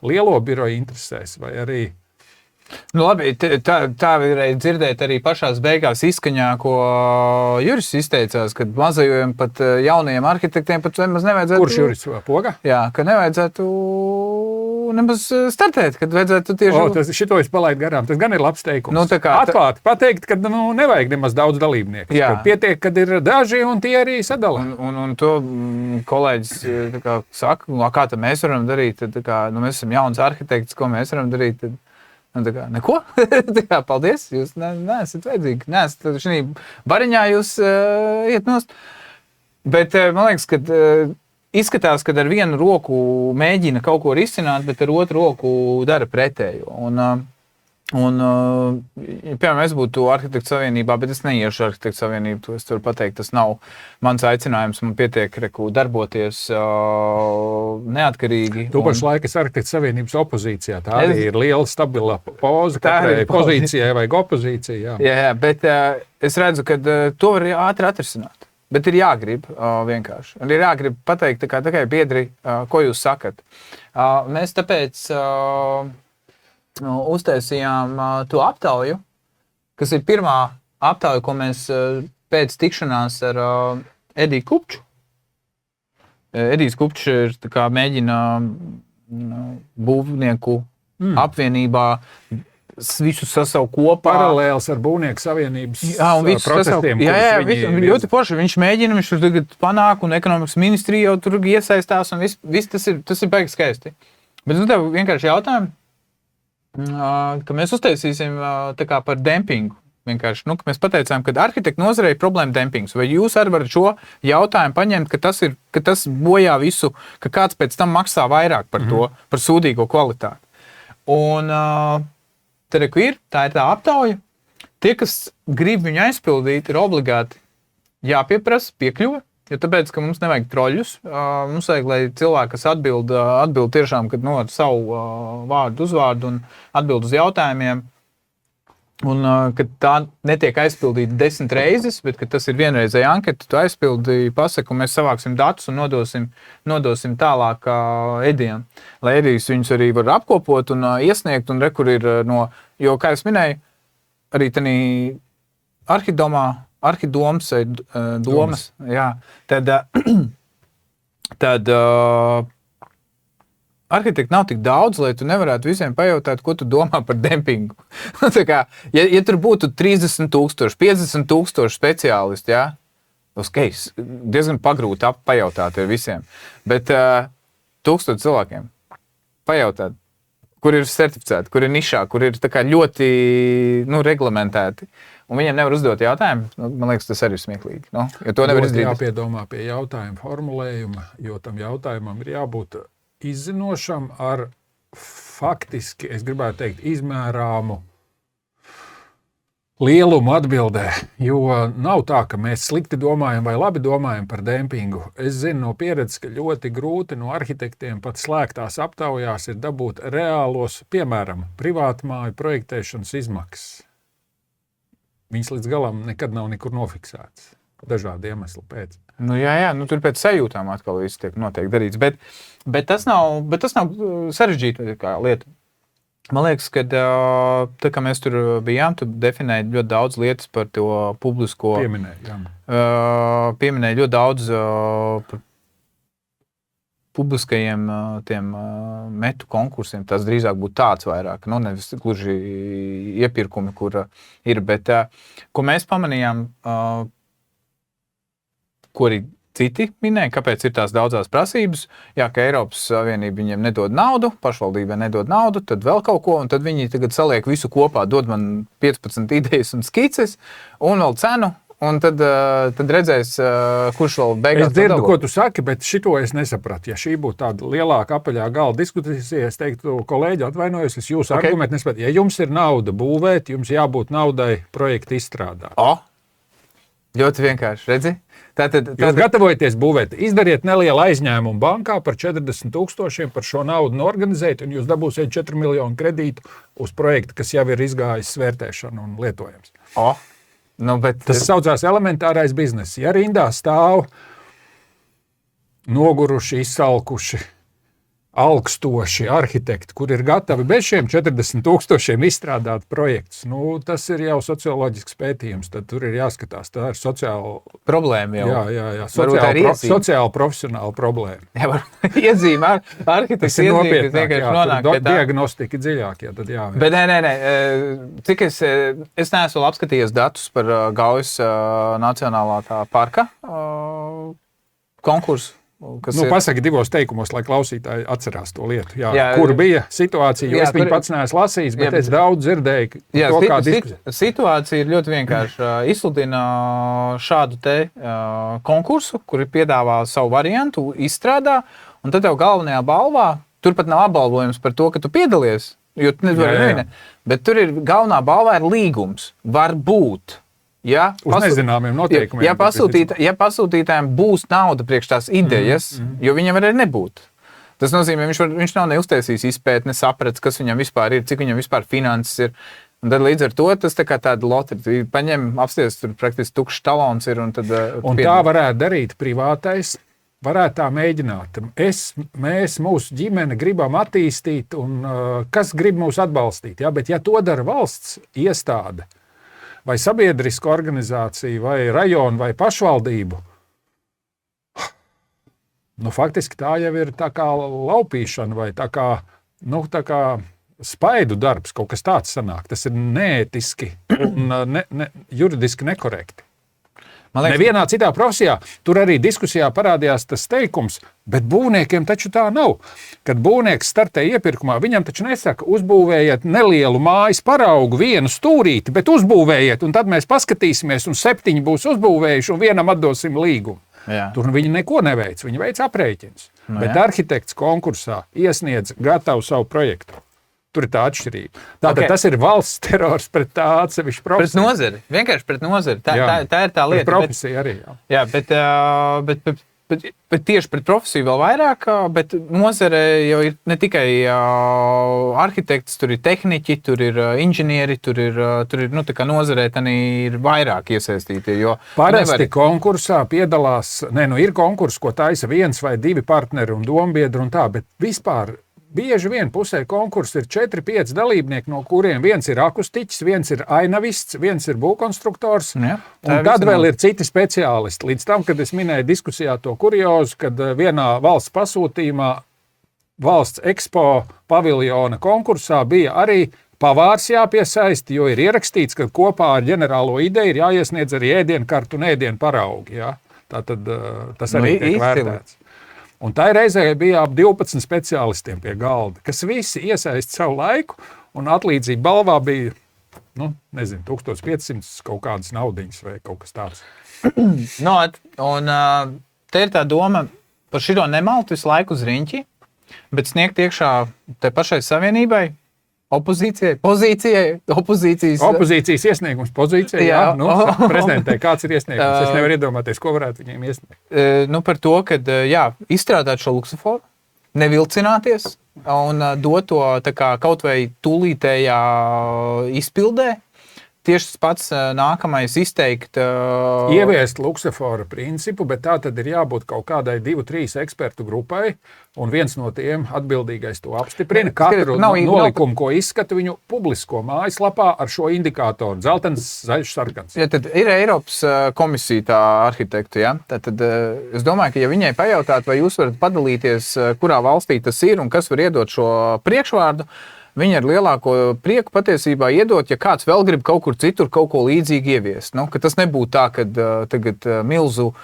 S2: Lielo biroju interesēs vai arī...
S1: Labi, tā varēja dzirdēt arī pašās beigās izskaņā, ko Juris izteicās, kad mazajiem pat jaunajiem arhitektiem pat nemaz nevajadzētu...
S2: Kurš Juris Poga?
S1: Jā, ka nevajadzētu nemaz startēt, kad vajadzētu tieši...
S2: Šito es palaidu garām, tas gan ir labs teikums.
S1: Atklāti
S2: pateikt, ka nevajag nemaz daudz dalībnieku. Pietiek, kad ir daži un tie arī sadala.
S1: Un to kolēģis saka, kā tad mēs varam darīt, tad, mēs esam jauns arhitekts, ko mēs varam darīt, tad Un tā kā, neko? Tā kā, paldies, jūs neesat vajadzīgi. Neesat šī bariņā jūs iet nost. Bet man liekas, ka izskatās, ka ar vienu roku mēģina kaut ko risināt, bet ar otru roku dara pretējo. Piemēram, es būtu Arhitektu savienībā, bet es neiešu Arhitektu savienību. Es varu pateikt, tas nav mans aicinājums. Man pietiek darboties neatkarīgi.
S2: Tu pašlaik esi Arhitektu savienības opozīcijā. Tā arī ir liela stabila poza katrai pozīcijai vai opozīcijai.
S1: Jā, bet es redzu, ka to var ātri atrisināt. Bet ir jāgrib vienkārši. Un ir jāgrib pateikt tikai biedri, ko jūs sakat. Mēs tāpēc uztaisījām to aptauju, kas ir pirmā aptauja, ko mēs pēc tikšanās ar Ediju Kupču. Edijs Kupčs ir mēģina būvnieku apvienībā visu sasaukt kopā.
S2: Paralēls ar būvnieku savienības protestiem.
S1: Jā, ļoti forši. Viņš mēģina, viņš tur tagad panāk, un ekonomikas ministrija jau tur iesaistās, un viss tas ir baigi skaisti. Bet nu tev vienkārši jautājumu, ka mēs uztaisīsim par dempingu. Vienkārši, ka mēs pateicām, ka arhitektu nozarei ir problēma dempings. Vai jūs arī varat šo jautājumu paņemt, ka tas bojā visu, ka kāds pēc tam maksā vairāk par to, par sūdīgo kvalitāti. Un tā ir tā aptauja. Tie, kas grib viņu aizpildīt, ir obligāti jāpieprasa piekļuve. Jo tāpēc, ka mums nevajag troļļus, mums vajag, lai cilvēki, kas atbild tiešām ar savu vārdu, uzvārdu un atbild uz jautājumiem, un ka tā netiek aizpildīta 10 reizes, bet ka tas ir vienreizēja anketa, tu aizpildi, pasaka, un mēs savāksim datus un nodosim tālāk Edijam. Lai Edijs viņus arī var apkopot un iesniegt, un rekur ir jo, kā es minēju, arī tanī Arhidomas vai domas, jā, tad arhitekti nav tik daudz, lai tu nevarētu visiem pajautāt, ko tu domā par dempingu. Ja tur būtu 30,000, 50,000 speciālisti, jā, diezgan pagrūti pajautāt ar visiem, bet 1000 cilvēkiem pajautāt, kur ir certificēti, kur ir nišā, kur ir ļoti reglamentēti. Un viņiem nevar uzdot jautājumu. Man liekas, tas arī ir smieklīgi. Jo to nevar izdarīt.
S2: Jāpiedomā pie jautājuma formulējuma, jo tam jautājumam ir jābūt izzinošam ar faktiski, es gribētu teikt, izmērāmu lielumu atbildē. Jo nav tā, ka mēs slikti domājam vai labi domājam par dempingu. Es zinu no pieredzes, ka ļoti grūti no arhitektiem pat slēgtās aptaujās ir dabūt reālos, piemēram, privātmāju projektēšanas izmaksas. Viņas līdz galam nekad nav nekur nofiksētas. Dažādu iemeslu pēc.
S1: Jā, tur pēc sajūtām atkal viss notiek darīts. Bet tas nav sarežģīta lieta. Man liekas, ka tā kā mēs tur bijām, tu definēji ļoti daudz lietas par to publisko. Pieminēji ļoti daudz par publiskajiem tiem metu konkursiem. Tas drīzāk būtu tāds vairāk, nevis gluži iepirkumi, kur ir. Bet ko mēs pamanījām, ko arī citi minēja, kāpēc ir tās daudzās prasības, ka Eiropas Savienība viņiem nedod naudu, pašvaldībai nedod naudu, tad vēl kaut ko, un tad viņi tagad saliek visu kopā, dod man 15 idejas un skices, un vēl cenu. Un tad redzēs, kurš vēl beigās.
S2: Es dzirdu, ko tu saki, bet šito es nesapratu. Ja šī būtu tāda lielāka apaļā galda diskusija, es teiktu, kolēģi, atvainojos, es jūsu argumentu nesapratu. Ja jums ir nauda būvēt, jums jābūt naudai projektu izstrādāt.
S1: Ļoti vienkārši, redzi?
S2: Jūs gatavojaties būvēt, izdariet nelielu aizņēmumu bankā par 40,000 par šo naudu norganizēt, un jūs dabūsiet 4 miljonu kredītu uz projektu, kas jau ir izgājis svērtēšanu un lietojams. Tas saucās elementārais bizness. Ja rindā stāv noguruši, izsalkuši, alkstoši arhitekti, kur ir gatavi bez šiem 40,000 izstrādāt projektus, tas ir jau socioloģisks pētījums. Tad tur ir jāskatās. Tā ir sociāla
S1: problēma jau.
S2: Jā. Sociāla profesionāla problēma.
S1: Jā, iezīmē arhitekts.
S2: Tas ir nopietnāk. Tur diagnostika dziļāk. Tad jāvēr.
S1: Bet nē. Cik es neesmu vēl apskatījies datus par Gaujas Nacionālā parka konkursu.
S2: Pasaki divos teikumos, lai klausītāji atcerās to lietu. Kur bija situācija, jo es viņu pats neesmu lasījis, bet es daudz dzirdēju to kā diskusiju.
S1: Situācija ir ļoti vienkārši. Izsludina šādu te konkursu, kuri piedāvā savu variantu, izstrādā, un tad tev galvenajā balvā, turpat nav apbalvojums par to, ka tu piedalies, jo tu nevari, bet tur ir galvenā balvā ir līgums. Var būt.
S2: Uz nezināmiem noteikumiem.
S1: Ja pasūtītājiem būs nauda priekš tās idejas, jo viņam var arī nebūt. Tas nozīmē, viņš nav neuztaisījis izpēt, nesaprats, kas viņam vispār ir, cik viņam vispār finanses ir. Un tad līdz ar to tas tā kā tāda loterija. Paņem, apsties, tur praktiski tukšs talons ir. Un
S2: tā varētu darīt privātais. Varētu tā mēģināt. Mēs, mūsu ģimene, gribam attīstīt, un kas grib mūs atbalstīt. Bet ja to dara valsts iestāde, vai sabiedriska organizācija, vai rajonu, vai pašvaldību, faktiski tā jau ir tā kā laupīšana, vai tā kā spaidu darbs, kaut kas tāds sanāk. Tas ir neētiski un juridiski nekorekti. Nevienā citā profesijā, tur arī diskusijā parādījās tas teikums, bet būvniekiem taču tā nav. Kad būvnieks startē iepirkumā, viņam taču nesaka, uzbūvējiet nelielu mājas paraugu, vienu stūrīti, bet uzbūvējiet, un tad mēs paskatīsimies, un 7 būs uzbūvējuši, un vienam atdosim līgumu. Tur viņi neko neveic, viņi veic aprēķins. Bet arhitekts konkursā iesniedz gatavu savu projektu. Tur ir tā atšķirība. Tātad tas ir valsts terors pret tā atsevišķu profesiju.
S1: Pret nozari. Vienkārši pret nozari. Tā ir tā lieta.
S2: Pret profesiju arī.
S1: Bet tieši pret profesiju vēl vairāk, bet nozare jau ir ne tikai arhitekts, tur ir tehniķi, tur ir inženieri, tur ir tā kā nozarē ir vairāk iesaistīti.
S2: Parasti konkursā piedalās, ir konkurss, ko taisa 1 vai 2 partneri un dombiedri un tā, bet vispār bieži vien pusē konkursa ir 4-5 dalībnieki, no kuriem viens ir akustiķis, viens ir ainavists, viens ir būvkonstruktors, un tad vēl ir citi speciālisti. Līdz tam, kad es minēju diskusijā to kuriozu, kad vienā valsts pasūtījumā valsts ekspo paviljona konkursā bija arī pavārs jāpiesaista, jo ir ierakstīts, ka kopā ar ģenerālo ideju ir jāiesniedz arī ēdienkartu un ēdienu paraugi. Tātad tas arī tiek vērtēts. Un tā reizē bija ap 12 speciālistiem pie galda, kas visi iesaista savu laiku, un atlīdzība balvā bija, 1500 kaut kādas naudiņas vai kaut kas tāds.
S1: Un te ir tā doma par šito nemalt visu laiku uz riņķi, bet sniegt iekšā te pašai savienībai, opozīcijas
S2: iesniegums pozīcijai. Prezidentē kāds ir iesniegums? Es nevaru iedomāties, ko varētu viņiem iesniegt.
S1: Par to, ka izstrādāt šo luksuforu, nevilcināties un dot to kaut vai tūlītējā izpildē. Tieši tas pats nākamais izteikt.
S2: Ieviest luksofora principu, bet tā tad ir jābūt kaut kādai 2-3 ekspertu grupai, un viens no tiem atbildīgais to apstiprina. Katru nolikumu, ko izskata, viņu publisko mājaslapā ar šo indikātoru. Dzeltens, zaļš, sarkans.
S1: Tad ir Eiropas komisija tā arhitektu. Tad es domāju, ka ja viņai pajautāt, vai jūs varat padalīties, kurā valstī tas ir un kas var iedot šo priekšvārdu, viņi ar lielāko prieku patiesībā iedot, ja kāds vēl grib kaut kur citur kaut ko līdzīgi ieviest. Ka tas nebūtu tā, ka tagad milzu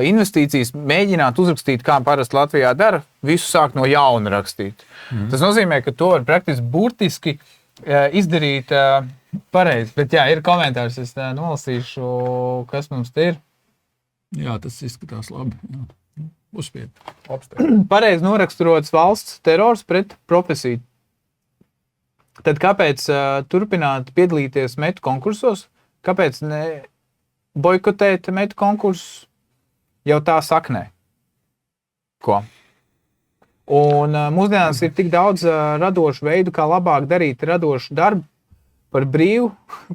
S1: investīcijas mēģināt uzrakstīt, kā parasti Latvijā dara, visu sāk no jauna rakstīt. Tas nozīmē, ka to var praktiski burtiski izdarīt pareizi. Bet ir komentārs, es nolasīšu, kas mums te ir.
S2: Jā, tas izskatās labi. Uzspied.
S1: Pareizi noraksturots valsts terors pret profesiju. Tad kāpēc turpināt piedalīties metu konkursos? Kāpēc ne boikotēt metu konkursus jau tā saknē? Ko? Un mūsdienās ir tik daudz radošu veidu, kā labāk darīt radošu darbu par brīvu,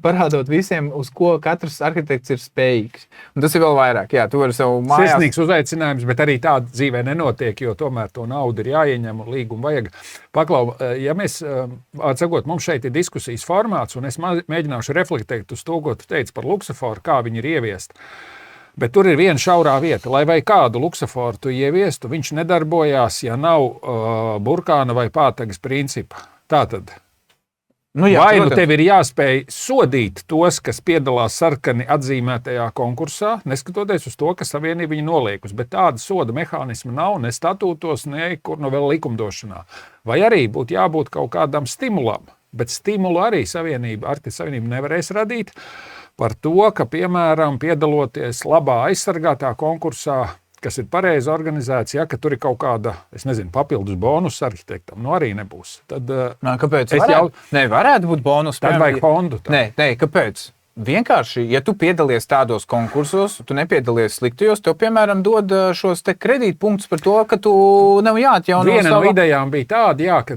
S1: parādot visiem, uz ko katrs arhitekts ir spējīgs. Un tas ir vēl vairāk. Jā, tu vari savu mājās...
S2: Sirsnīgs uzaicinājums, bet arī tāda dzīvē nenotiek, jo tomēr to naudu ir jāieņem un līgumu vajag. Paklau, ja mēs, atsakot, mums šeit ir diskusijas formāts, un es mēģināšu reflektēt uz to, ko tu teici par luksuforu, kā viņi ir ieviest. Bet tur ir viena šaurā vieta, lai vai kādu luksuforu tu ieviestu, viņš nedarbojās, ja nav burkāna vai pātagas principa. Tātad. Vai nu tev ir jāspēj sodīt tos, kas piedalās sarkani atzīmētajā konkursā, neskatoties uz to, ka savienība viņu noliekusi, bet tāda soda mehānisma nav ne statūtos, ne kur nu vēl likumdošanā. Vai arī būtu jābūt kaut kādam stimulam, bet stimulu arī Arktikas Savienība nevarēs radīt par to, ka, piemēram, piedaloties labā aizsargātā konkursā, kas ir pareizi organizēts, ja, ka tur ir kaut kāda, es nezinu, papildus bonus arhitektam, arī nebūs. Tad,
S1: kāpēc? Varētu būt bonus.
S2: Tad vajag fondu.
S1: Nē, kāpēc? Vienkārši, ja tu piedalies tādos konkursos, tu nepiedalies sliktajos, tev, piemēram, dod šos te kredītpunktus par to, ka tu nav jāatjauno.
S2: Viena no idejām bija tāda, ka,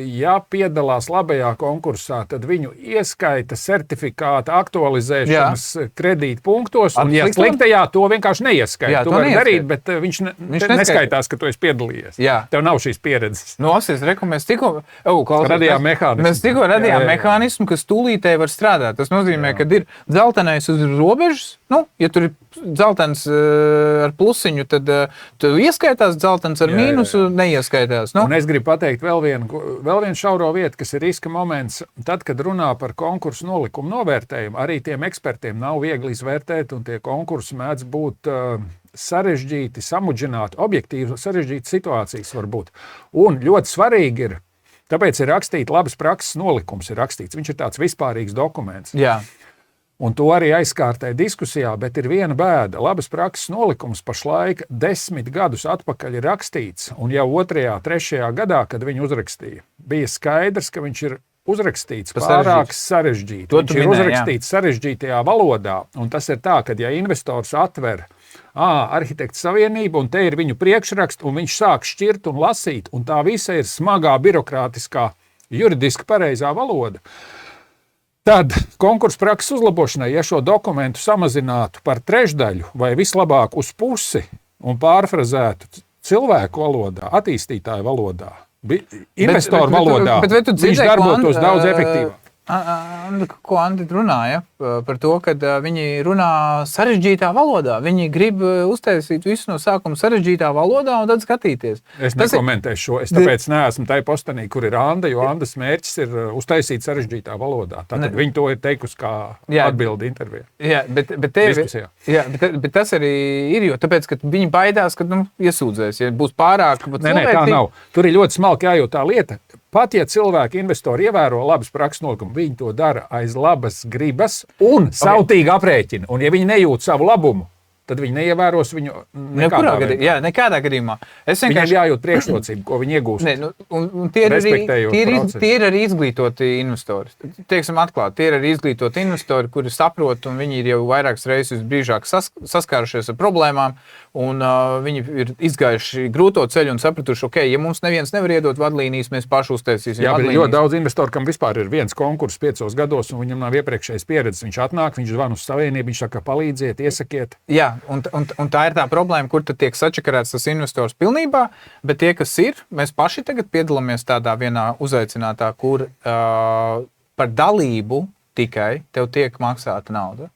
S2: ja piedalās labajā konkursā, tad viņu ieskaita certifikāta aktualizēšanas kredītpunktos, un ja sliktajā to vienkārši neieskaita. Tu vari darīt, bet viņš neskaitās, ka tu esi piedalījies. Jā. Tev nav šīs pieredzes.
S1: Mēs tikko radījām mehānismu. Mēs tikko radījām mehānismu, kas tūlītēji var strādāt. Tas nozīmē, kad ir dzeltenais uz robežas, ja tur ir dzeltens ar plusiņu, tad tu ieskaitās dzeltens ar mīnusu, neieskaitās.
S2: Un es gribu pateikt vēl vienu šauro vietu, kas ir riska moments. Tad, kad runā par konkursu nolikumu novērtējumu, arī tiem ekspertiem nav viegli izvērtēt, un tie konkursi mēdz būt sarežģīti, samudžināti, objektīvi sarežģīti situācijas var būt. Un ļoti svarīgi ir, tāpēc ir rakstīts labas prakses nolikums, viņš ir tāds vispārīgs dokuments.
S1: Jā.
S2: Un to arī aizkārtēja diskusijā, bet ir viena bēda. Labas prakses nolikums pašlaik 10 gadus atpakaļ ir rakstīts, un jau 2., 3. gadā, kad viņu uzrakstīja, bija skaidrs, ka viņš ir uzrakstīts pārāk sarežģīti. Viņš ir uzrakstīts sarežģītajā valodā, un tas ir tā, ka ja investors atver Arhitektu Savienību, un te ir viņu priekšraksts, un viņš sāk šķirt un lasīt, un tā visa ir smagā, birokrātiskā, juridiski pareizā valoda. Tad konkursu prakses uzlabošanai, ja šo dokumentu samazinātu par trešdaļu vai vislabāk uz pusi un pārfrazētu cilvēku valodā, attīstītāju valodā, investoru valodā, viņš darbotos daudz efektīvāk.
S1: Ko Andi runāja par to, ka viņi runā sarežģītā valodā. Viņi grib uztaisīt visu no sākuma sarežģītā valodā un tad skatīties.
S2: Es nekomentēšu šo. Es tāpēc neesmu tajā postenī, kur ir Anda, jo Andas mērķis ir uztaisīt sarežģītā valodā. Tātad viņi to ir teikusi kā atbildi intervijā.
S1: Jā, bet tas arī ir, jo tāpēc, ka viņi baidās, ka iesūdzēs, ja būs pārāk.
S2: Nē, tā nav. Tur ir ļoti smalki jājūt tā lieta. Pat ja cilvēki, investori ievēro labas prakses nolikumu, viņi to dara aiz labas gribas un sautīgi aprēķina. Un ja viņi nejūt savu labumu, tad viņi neievēros viņu
S1: nekādā gadījumā.
S2: Viņiem jājūt priekšrocību, ko viņi iegūst.
S1: Tie ir arī izglītoti investori. Teiksim atklāt, tie ir arī izglītoti investori, kuri saprot, un viņi ir jau vairākas reizes brīžāk saskārušies ar problēmām, un viņi ir izgājuši grūto ceļu un sapratuši, ja mums neviens nevar iedot vadlīnijas, mēs paši uztaisīsim vadlīnijas.
S2: Jā, bet ļoti daudz investoru, kam vispār ir viens konkurss 5 gados, un viņam nav iepriekšējas pieredzes. Viņš atnāk, viņš zvan uz Savienību, viņš saka, palīdziet, iesakiet.
S1: Jā, un tā ir tā problēma, kur tad tiek sačakarēts tas investors pilnībā, bet tie, kas ir, mēs paši tagad piedalāmies tādā vienā uzaicinātā, kur par dalību tikai tev tiek maksāta nauda.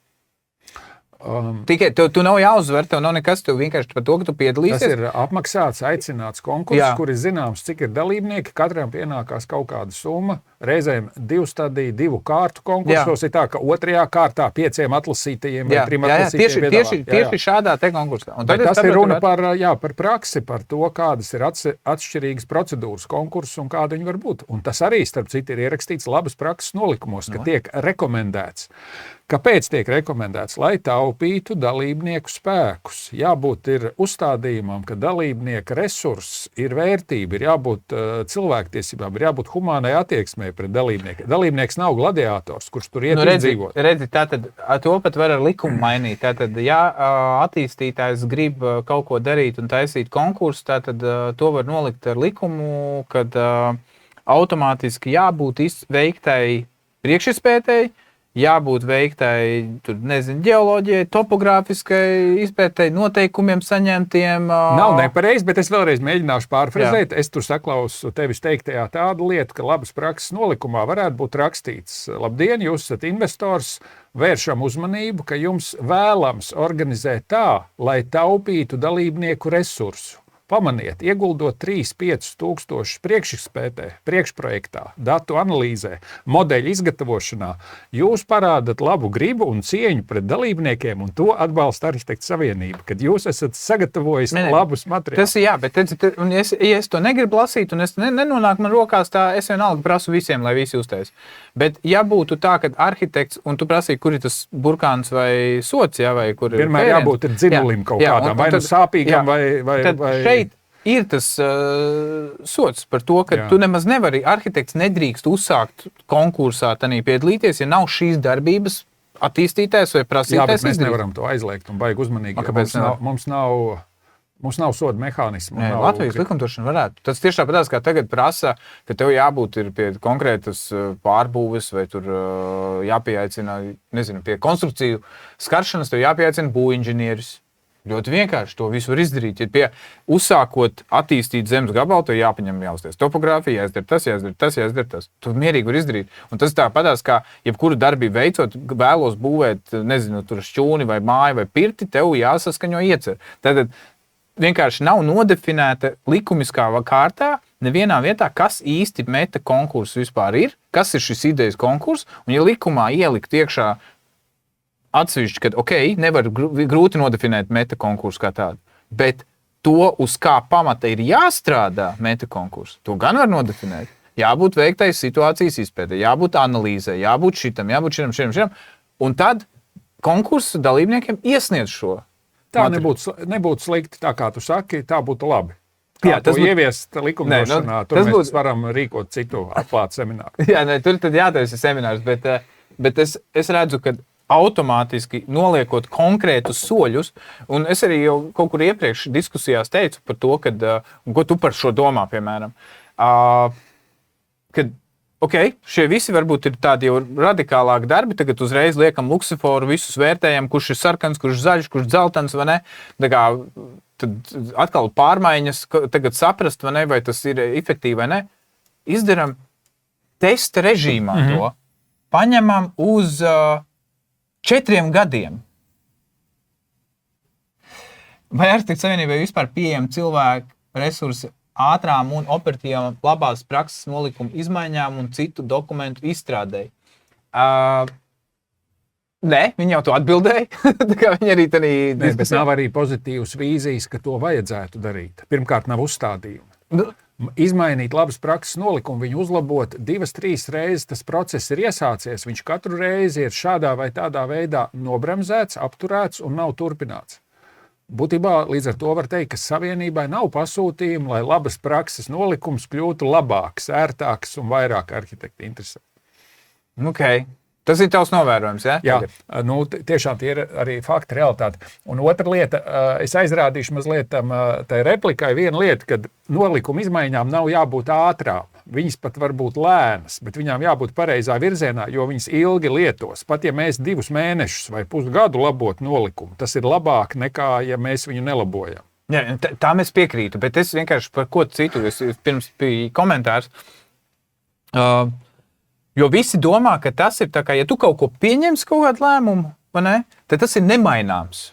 S1: Tikai tu nav jāuzvar, tev nav nekas, tev vienkārši par to, ka tu piedalīsies.
S2: Tas ir apmaksāts, aicināts konkurss, kur ir zināms, cik ir dalībnieki, katram pienākās kaut kāda summa, reizēm 2 stadiju, 2 kārtu konkursos ir tā, ka 2. kārtā 5 atlasītajiem vai 3 atlasītajiem piedalās.
S1: Tieši šādā te konkursā.
S2: Tas ir runa par praksi, par to, kādas ir atšķirīgas procedūras konkursus un kāda viņi var būt. Un tas arī, starp citu, ir ierakstīts labas prakses nolikumos, ka tiek rekomendēts. Kāpēc tiek rekomendēts? Lai taupītu dalībnieku spēkus. Jābūt ir uzstādījumam, ka dalībnieka resurss ir vērtība, ir jābūt cilvēktiesībām, ir jābūt humānai attieksmei pret dalībnieku. Dalībnieks nav gladiators, kurš tur iet izdzīvot.
S1: Redzi, tātad to pat var ar likumu mainīt. Tātad, ja attīstītājs grib kaut ko darīt un taisīt konkursu, tātad to var nolikt ar likumu, kad automātiski jābūt veiktai priekšizpētēji, jābūt veiktai, ģeoloģijai, topogrāfiskai izpētei, noteikumiem saņemtiem.
S2: Nav nepareizi, bet es vēlreiz mēģināšu pārfrazēt. Es tur saklausu tevis teiktajā tādu lietu, ka labas prakses nolikumā varētu būt rakstīts. Labdien, jūs esat investors, vēršam uzmanību, ka jums vēlams organizēt tā, lai taupītu dalībnieku resursu. Pamaniet, ieguldot 3-5 tūkstošus priekšizpētē, priekšprojektā, datu analīzē, modeļu izgatavošanā, jūs parādat labu gribu un cieņu pret dalībniekiem, un to atbalsta Arhitektu savienība, kad jūs esat sagatavojis labus materiālus.
S1: Tas ir jā, bet un ja es to negribu lasīt, un es nenonāk man rokās tā, es vienalga prasu visiem, lai visi uztais. Bet ja būtu tā, ka arhitekts, un tu prasīji, kur ir tas burkāns vai sots, jā, vai kur ir
S2: vienmēr jābūt ir dzinulim kaut kādam, vai nu sāpīgam, vai šeit
S1: ir tas sots par to, ka tu nemaz nevari, arhitekts nedrīkst uzsākt konkursā tanī piedalīties, ja nav šīs darbības attīstītājs vai prasītājs.
S2: Jā, bet mēs nevaram to aizliegt un baigi uzmanīgi. Mums nav soda mehānismu.
S1: Latvijas likumdošana varētu. Tas tieši tāpat kā tagad prasa, ka tev jābūt ir pie konkrētas pārbūves vai tur jāpieaicina, nezinu, pie konstrukciju skaršanas, tev jāpieaicina būvinženieris. Ļoti vienkārši to visu var izdarīt. Ja pie uzsākot attīstīt zemes gabalu, tev jāpaņem jāuzties topogrāfija, jāizdara tas. Tu mierīgi var izdarīt. Un tas tāpatās, kā jebkuru darbību veicot, vēlos būvēt, nezinu, tur šķūni vai māju vai pirti, tev jāsaskaņo iecer. Tad vienkārši nav nodefinēta likumiskā kārtā nevienā vietā, kas īsti meta konkursu vispār ir, kas ir šis idejas konkurss, un ja likumā ielikt iekšā atsevišķi, ka nevar grūti nodefinēt meta konkursu kā tādu, bet to, uz kā pamata ir jāstrādā meta konkursu, to gan var nodefinēt. Jābūt veiktai situācijas izpētē, jābūt analīzē, jābūt šitam, un tad konkursu dalībniekiem iesniedz šo.
S2: Tā nebūtu slikti, tā kā tu saki, tā būtu labi. Jā, tas ieviest likumdošanā, tur mēs varam rīkot citu atklātu semināru.
S1: Jā, tur tad jātaisa seminārs, bet es redzu, ka automātiski noliekot konkrētus soļus, un es arī jau kaut kur iepriekš diskusijās teicu par to, ko tu par šo domā, piemēram, kad šie visi varbūt ir tādi jau radikālāki darbi, tagad uzreiz liekam luksuforu, visus vērtējam, kurš ir sarkans, kurš zaļš, kurš dzeltens, vai ne? Tad atkal pārmaiņas, tagad saprast, vai tas ir efektīvi vai ne. Izdaram testa režīmā to, paņemam uz 4 gadiem. Vai Arhitektu savienībai vispār pieejami cilvēku resursi ātrām un operatīvām labās prakses nolikumu izmaiņām un citu dokumentu izstrādēji? Nē, viņi jau to atbildēja. Viņi arī
S2: bet nav arī pozitīvas vīzijas, ka to vajadzētu darīt. Pirmkārt, nav uzstādījumi. Izmainīt labas prakses nolikumu, viņu uzlabot 2-3 reizes, tas process ir iesācies, viņš katru reizi ir šādā vai tādā veidā nobremzēts, apturēts un nav turpināts. Būtībā līdz ar to var teikt, ka savienībai nav pasūtījumu, lai labas prakses nolikums kļūtu labāks, ērtāks un vairāk arhitekti interesē.
S1: Okay. Tas ir tavs novērojums, ja?
S2: Jā, tiešām tie ir arī fakti, realitāte. Un otra lieta, es aizrādīšu mazliet tai replikai vienu lietu, kad nolikuma izmaiņām nav jābūt ātrām. Viņas pat var būt lēnas, bet viņām jābūt pareizā virzienā, jo viņas ilgi lietos. Pat ja mēs 2 mēnešus vai pusgadu labot nolikumu, tas ir labāk nekā, ja mēs viņu nelabojam.
S1: Jā, tā mēs piekrītu, bet es vienkārši par ko citu, pirms bija komentārs. Jo visi domā, ka tas ir tā kā, ja tu kaut ko pieņemsi kaut kādu lēmumu, vai ne, tad tas ir nemaināms.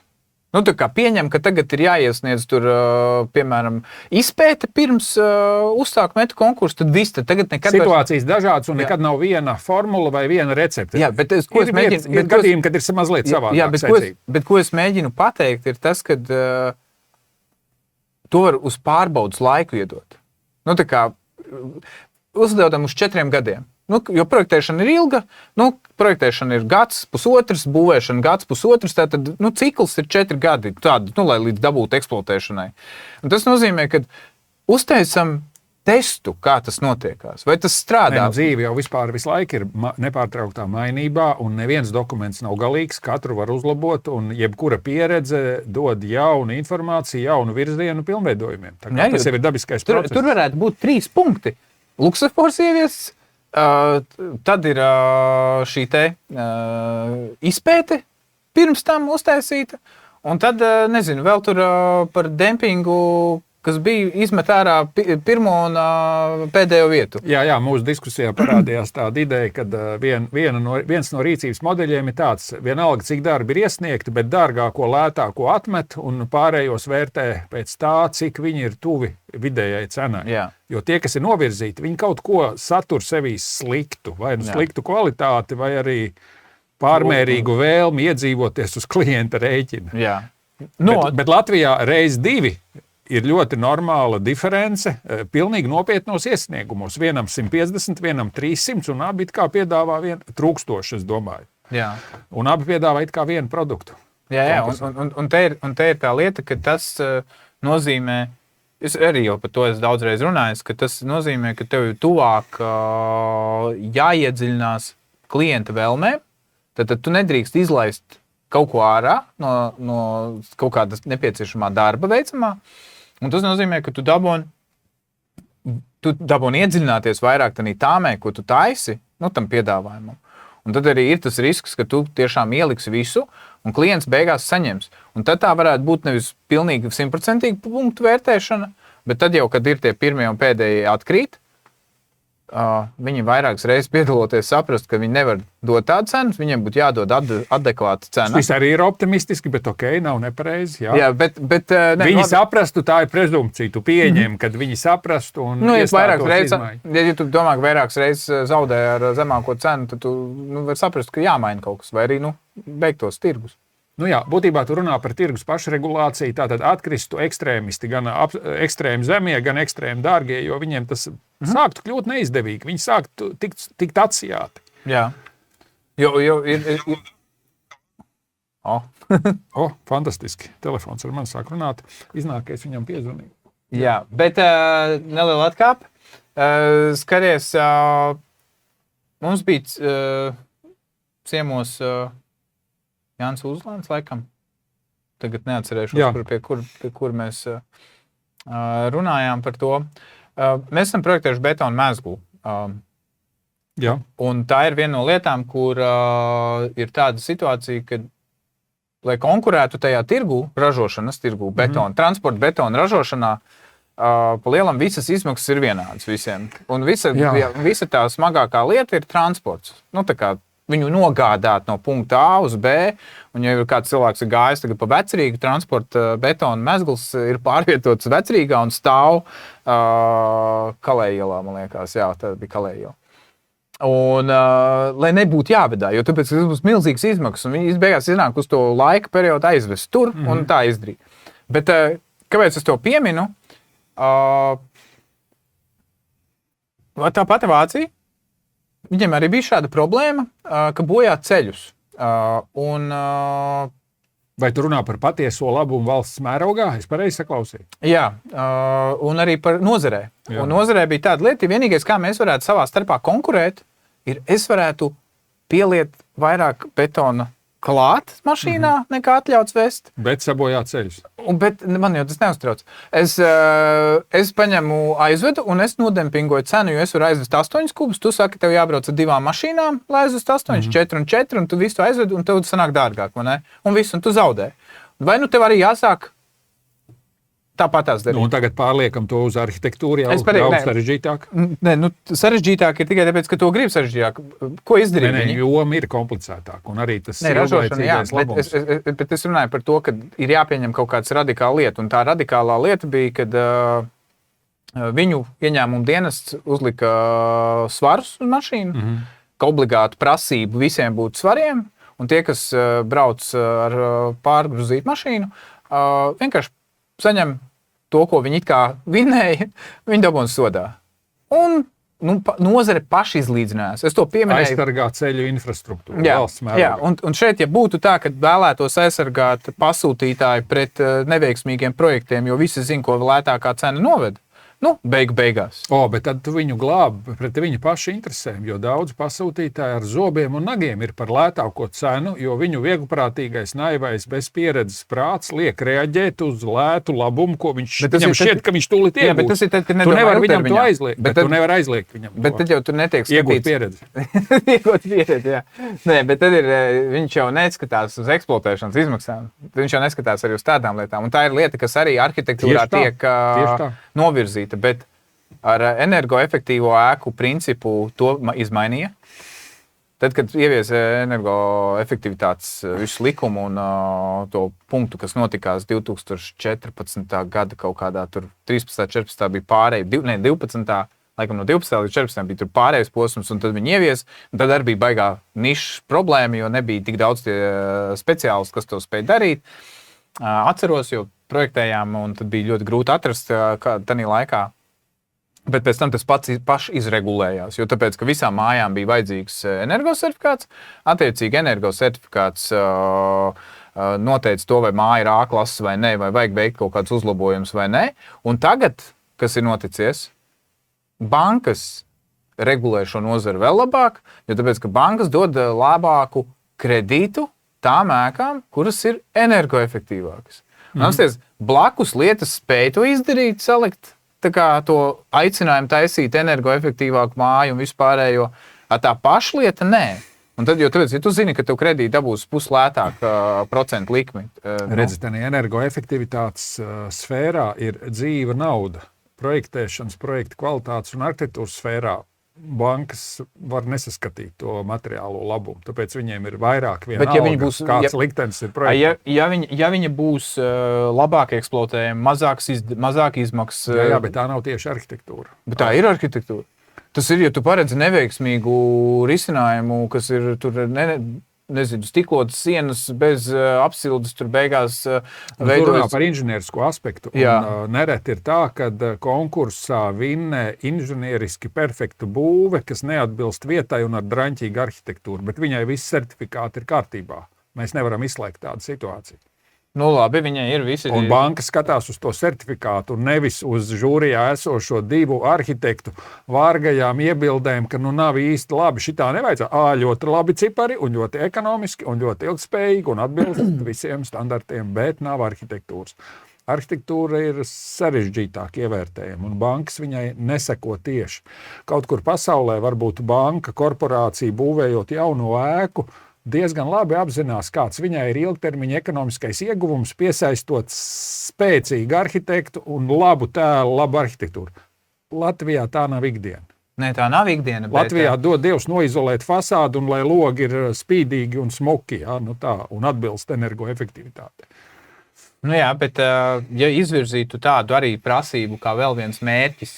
S1: Tā kā pieņem, ka tagad ir jāiesniedz tur, piemēram, izpēte pirms uzsākt meta konkursu, tad viss, tad tagad nekad...
S2: Situācijas dažādas un nekad nav viena formula vai viena recepte.
S1: Jā, bet ko es mēģinu...
S2: Ir gadījumi, kad ir mazliet savādāk.
S1: Jā, bet ko es mēģinu pateikt, ir tas, ka to var uz pārbaudas laiku iedot. Tā kā uzdodam uz 4 gadiem. Jo projektēšana ir ilga, projektēšana ir gads, pusotrs, būvēšana gads, pusotrs, tātad cikls ir 4 gadi, tādi, lai līdz dabūtu eksploatēšanai. Un tas nozīmē, ka uztaisam testu, kā tas notiekās, vai tas strādā.
S2: Dzīve jau vispār visu laiku ir nepārtrauktā mainībā, un neviens dokuments nav galīgs, katru var uzlabot, un jebkura pieredze dod jaunu informāciju, jaunu virzienu pilnveidojumiem. Tas jau ir dabiskais process.
S1: Tur varētu būt 3 punkti. Luksafors ieviesis, tad ir šī te izpēte pirms tam uztaisīta, un tad, nezinu, vēl tur par dempingu kas bija izmet ārā pirmo un pēdējo vietu.
S2: Jā, mūsu diskusijā parādījās tāda ideja, ka viens no rīcības modeļiem ir tāds, vienalga, cik darbi ir iesniegti, bet dārgāko, lētāko atmet un pārējos vērtē pēc tā, cik viņi ir tuvi vidējai cenai.
S1: Jā.
S2: Jo tie, kas ir novirzīti, viņi kaut ko satur sevī sliktu, vai sliktu kvalitāti, vai arī pārmērīgu vēlmi iedzīvoties uz klienta rēķina.
S1: Jā.
S2: Bet Latvijā reiz 2 ir ļoti normāla diference pilnīgi nopietnos iesniegumos. Vienam 150, vienam 300, un abi it kā piedāvā trūkstoši, es domāju.
S1: Jā.
S2: Un abi piedāvā it kā vienu produktu.
S1: Jā, un te ir tā lieta, ka tas nozīmē, es arī jau par to esmu daudzreiz runājis, ka tas nozīmē, ka tev ir tuvāk jāiedziļinās klienta vēlmēm. Tad tu nedrīkst izlaist kaut ko ārā no kaut kādas nepieciešamā darba veicamā. Un tas nozīmē, ka tu dabūni iedziļināties vairāk tādā tāmē, ko tu taisi, tam piedāvājumam. Un tad arī ir tas risks, ka tu tiešām ieliksi visu, un klients beigās saņems. Un tad tā varētu būt nevis pilnīgi 100% punktu vērtēšana, bet tad jau, kad ir tie pirmie un pēdējie atkrīt, viņi vairākas reizes piedaloties saprast, ka viņi nevar dot tādu cenu, viņiem būtu jādod adekvāta cena.
S2: Tas arī ir optimistiski, bet nav nepareizi.
S1: Jā, bet
S2: viņi saprastu, tā ir prezumpcija. Tu pieņem, kad viņi saprastu un
S1: iestātos izmaiņu. Ja tu domā, ka vairākas reizes zaudē ar zemāko cenu, tad tu vari saprast, ka jāmaina kaut kas, vai arī beigtos tirgus.
S2: Būtībā tu runā par tirgus pašregulāciju, tātad atkristu ekstrēmisti, gan ekstrēmi zemie, gan ekstrēmi dārgie, jo viņiem tas sāktu kļūt neizdevīgi. Viņi sāktu tikt atsijāti.
S1: Jā. Jo ir...
S2: Fantastiski. Telefons ar mani sāk runāt. Iznāk, ka es viņam piezvanīju.
S1: Jā, bet neliela atkāpe. Skaties, mums bija ciemos... Jānis Uzlāns, laikam. Tagad neatcerēšos, pie kur mēs runājām par to. Mēs esam projektējuši betonu mezglu. Un tā ir viena no lietām, kur ir tāda situācija, ka, lai konkurētu tajā ražošanas tirgu, transporta betona ražošanā, pa lielam visas izmaksas ir vienādas visiem. Un visa tā smagākā lieta ir transports. Tā kā viņu nogādāt no punkta A uz B, un ja kāds cilvēks ir gājis tagad pa Vecrīgu, transporta betona mezgls ir pārvietots Vecrīgā un stāv Kalējielā, man liekas, tā bija Kalējiela. Un, lai nebūtu jāvedā, jo tāpēc tas būs milzīgs izmaksas, un viņi beigās iznāk uz to laika periodu aizvest tur, un tā izdarīt. Bet kāpēc es to pieminu? Tā pati Vācija, viņiem arī bija šāda problēma, ka bojā ceļus.
S2: Vai tu runā par patieso labumu valsts mērogā? Es pareizi saklausīju.
S1: Jā, un arī par nozarē. Un nozarē bija tāda lieta, ja vienīgais, kā mēs varētu savā starpā konkurēt, ir es varētu pieliet vairāk betona klāt mašīnā, nekā atļauts vest.
S2: Bet sabojā ceļus.
S1: Bet man jau tas neuztrauc. Es paņemu aizvedu un es nodempingoju cenu, jo es varu aizvest 8 kubus. Tu saki, tev jābrauc ar 2 mašīnām, lai aizvest 8, 4 un 4, un tu visu aizvedu, un tev sanāk dārgāk, vai ne? Un visu, un tu zaudē. Vai tev arī jāsāk tāpat tās darīt?
S2: Un tagad pārliekam to uz arhitektūru, jau sarežģītāk?
S1: Sarežģītāk ir tikai tāpēc, ka to grib sarežģītāk. Ko izdarīt?
S2: Joma ir komplicētāk, un arī tas
S1: ilglaicīgais labums. Bet es runāju par to, ka ir jāpieņem kaut kāds radikāla lieta, un tā radikālā lieta bija, kad viņu ieņēmumu dienests uzlika svarus uz mašīnu, ka obligātu prasību visiem būt svariem, un tie, kas brauc ar pārgruzīt mašīnu, vienkārši saņem to, ko viņi it kā vinēja, viņi dabūna sodā. Un nozare paši izlīdzinājās. Es to pieminēju.
S2: Aizsargāt ceļu infrastruktūru.
S1: Jā, un šeit, ja būtu tā, ka vēlētos aizsargāt pasūtītāju pret neveiksmīgiem projektiem, jo visi zina, ko lētākā cena noved, beigās.
S2: Bet tad tu viņu glābi pret viņa paša interesēm, jo daudz pasūtītāji ar zobiem un nagiem ir par lētāko cenu, jo viņu vieglprātīgais, naivais, bez pieredzes prāts liek reaģēt uz lētu labumu, ko viņam šķiet, ka viņš tūlīt iegūst.
S1: Bet tas ir tad, kad
S2: tu nevari viņam
S1: ilgtermiņā.
S2: to aizliegt, bet tu nevari aizliegt viņam
S1: Bet tad jau tur netiek
S2: iegūt pieredzi.
S1: Iegūt pieredzi, jā. Nē, bet tad viņš jau neskatās uz eksploatēšanas izmaksām. Viņš jau neskatās arī uz tādām lietām. Un tā ir lieta, kas arī arhitektūrā tiek novirzīta. Bet ar energoefektīvo ēku principu to izmainīja. Tad, kad ievies energoefektivitātes visu likumu un to punktu, kas notikās 2014. gada kaut kādā tur 13. 14. bija pārēj, 12. Laikam no 12. līdz 14. bija tur pārējais posms, un tad viņi ievies. Tad arī bija baigā nišas problēma, jo nebija tik daudz tie speciālisti, kas to spēja darīt. Atceros, jo projektējām, un tad bija ļoti grūti atrast tādā laikā. Bet pēc tam tas paši izregulējās, jo tāpēc, ka visām mājām bija vajadzīgs energosertifikāts, attiecīgi energosertifikāts noteica to, vai māja ir A-klases vai nē, vai vajag veikt kaut kādus uzlabojumus vai nē. Un tagad, kas ir noticies, bankas regulē šo nozari vēl labāk, jo tāpēc, ka bankas dod labāku kredītu tām ēkām, kuras ir energoefektīvākas. Blakus lietas spēj to izdarīt, salikt tā kā to aicinājumu taisīt energoefektīvāku māju un vispārējo, tā pašlieta nē. Un tad, tāpēc, ja tu zini, ka tev kredīti dabūs puslētāk procentu likmi.
S2: Redzi, tādā energoefektivitātes sfērā ir dzīva nauda. Projektēšanas, projekta kvalitātes un arhitektūras sfērā bankas var nesaskatīt to materiālo labumu. Tāpēc viņiem ir vairāk vienalga, kāds liktenis ir projektā.
S1: Ja viņa būs labāk eksploatējama, mazāk izmaksas...
S2: Jā, bet tā nav tieši arhitektūra.
S1: Bet tā ir arhitektūra. Tas ir, ja tu paredzi neveiksmīgu risinājumu, kas ir tur... Nezinu, stiklotas sienas bez apsildes tur beigās
S2: veidojas. Tur runā par inženierisko aspektu. Nereti ir tā, ka konkursā vinnē inženieriski perfektu būve, kas neatbilst vietai un ar draņķīgu arhitektūru, bet viņai visi certifikāti ir kārtībā. Mēs nevaram izslēgt tādu situāciju.
S1: Labi, viņai ir visi.
S2: Un banka skatās uz to certifikātu, nevis uz žūrijā esošo divu arhitektu vārgajām iebildēm, ka nav īsti labi. Šitā nevajadzētu. Ļoti labi cipari un ļoti ekonomiski un ļoti ilgspējīgi un atbilst visiem standartiem, bet nav arhitektūras. Arhitektūra ir sarežģītāk ievērtējama, un bankas viņai neseko tieši. Kaut kur pasaulē varbūt banka, korporācija būvējot jaunu ēku, diezgan labi apzinās, kāds viņai ir ilgtermiņa ekonomiskais ieguvums, piesaistot spēcīgu arhitektu un labu tēlu, labu arhitektūru. Latvijā tā nav ikdiena.
S1: Nē, tā nav ikdiena.
S2: Latvijā dod Dievs noizolēt fasādu un lai logi ir spīdīgi un smuki, un atbilst energoefektivitātei.
S1: Jā, bet ja izvirzītu tādu arī prasību kā vēl viens mērķis,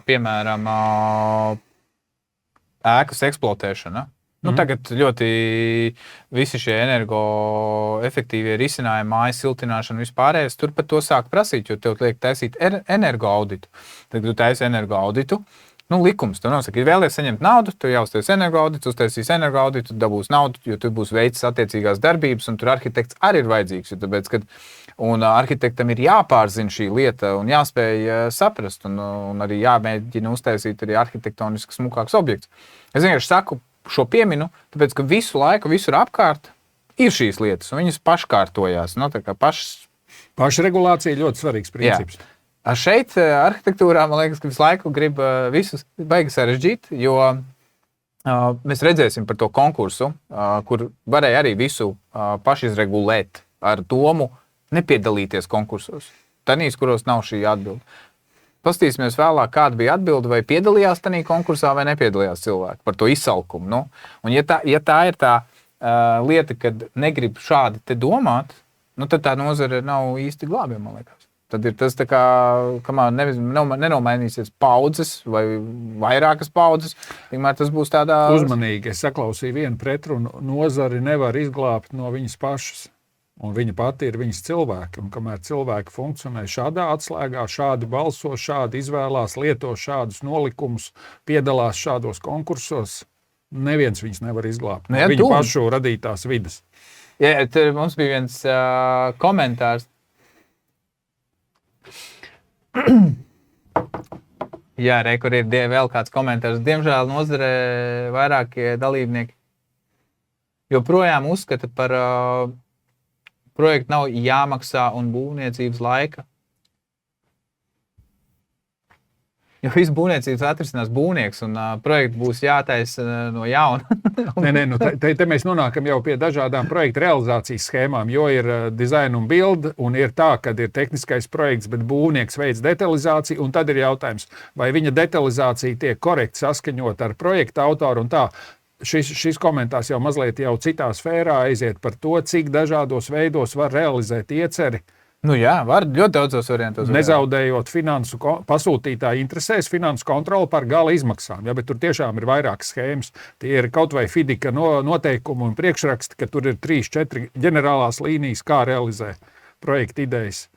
S1: piemēram, ēkas eksploatēšana. Tagad ļoti visi šie energoefektīvie risinājumi, mājas siltināšana vispārējais, tur pat to sāk prasīt, jo tev liek taisīt energoauditu. Tad, kad tu taisi energoauditu, likums, tu nosaka, ja vēlies saņemt naudu, tu jau uztais energoauditu, uztaisīs energoauditu, dabūs naudu, jo tu būs veicis attiecīgās darbības, un tur arhitekts arī ir vajadzīgs, jo tāpēc, un arhitektam ir jāpārzina šī lieta un jāspēj saprast, un arī jāmēģina uztaisīt arī arhitektoniski smukāks objekts. Es vienkārši saku, šo pieminu, tāpēc, ka visu laiku, visur apkārt ir šīs lietas, un viņas paškārtojās.
S2: Pašregulācija ļoti svarīgs princips.
S1: Jā. Šeit arhitektūrā, man liekas, ka visu laiku grib visus baigi sarežģīt, jo mēs redzēsim par to konkursu, kur varēja arī visu pašizregulēt ar domu nepiedalīties konkursos. Tanīs, kuros nav šī atbilde. Pastīsimies vēlāk, kāda bija atbilde, vai piedalījās tajā konkursā, vai nepiedalījās cilvēki par to izsalkumu. Un ja tā ir tā lieta, kad negrib šādi te domāt, tad tā nozare nav īsti glābjama, man liekas. Tad ir tas, kamēr nenomainīsies paudzes vai vairākas paudzes, tikmēr tas būs tādā...
S2: Uzmanīgi, es saklausīju vienu pretrunu, nozari nevar izglābt no viņas pašas. Un viņa pati ir viņas cilvēki, un kamēr cilvēki funkcionē šādā atslēgā, šādi balso, šādi izvēlās, lieto šādus nolikumus, piedalās šādos konkursos, neviens viņus nevar izglābt no viņu pašu radītās vidas.
S1: Jā, mums bija viens komentārs. Jā, kur ir vēl kāds komentārs. Diemžēl nozarē vairākie dalībnieki joprojām uzskata par projektu nav jāmaksā un būvniecības laika. Jo visu būvniecības atrisinās būvnieks un projektu būs jātaisa no jauna.
S2: Nē, te mēs nonākam jau pie dažādām projektu realizācijas schēmām, jo ir design un build, un ir tā, kad ir tehniskais projekts, bet būvnieks veids detalizāciju, un tad ir jautājums, vai viņa detalizācija tiek korekti saskaņot ar projekta autoru un tā. Šis komentārs jau mazliet jau citā sfērā aiziet par to, cik dažādos veidos var realizēt ieceri.
S1: Nu jā, var ļoti daudzos variantos.
S2: Nezaudējot finansu pasūtītāju interesēs, finansu kontroli par gala izmaksām. Ja, bet tur tiešām ir vairākas schēmas. Tie ir kaut vai FIDIKA noteikumi un priekšraksti, ka tur ir 3-4 ģenerālās līnijas, kā realizē projekta idejas.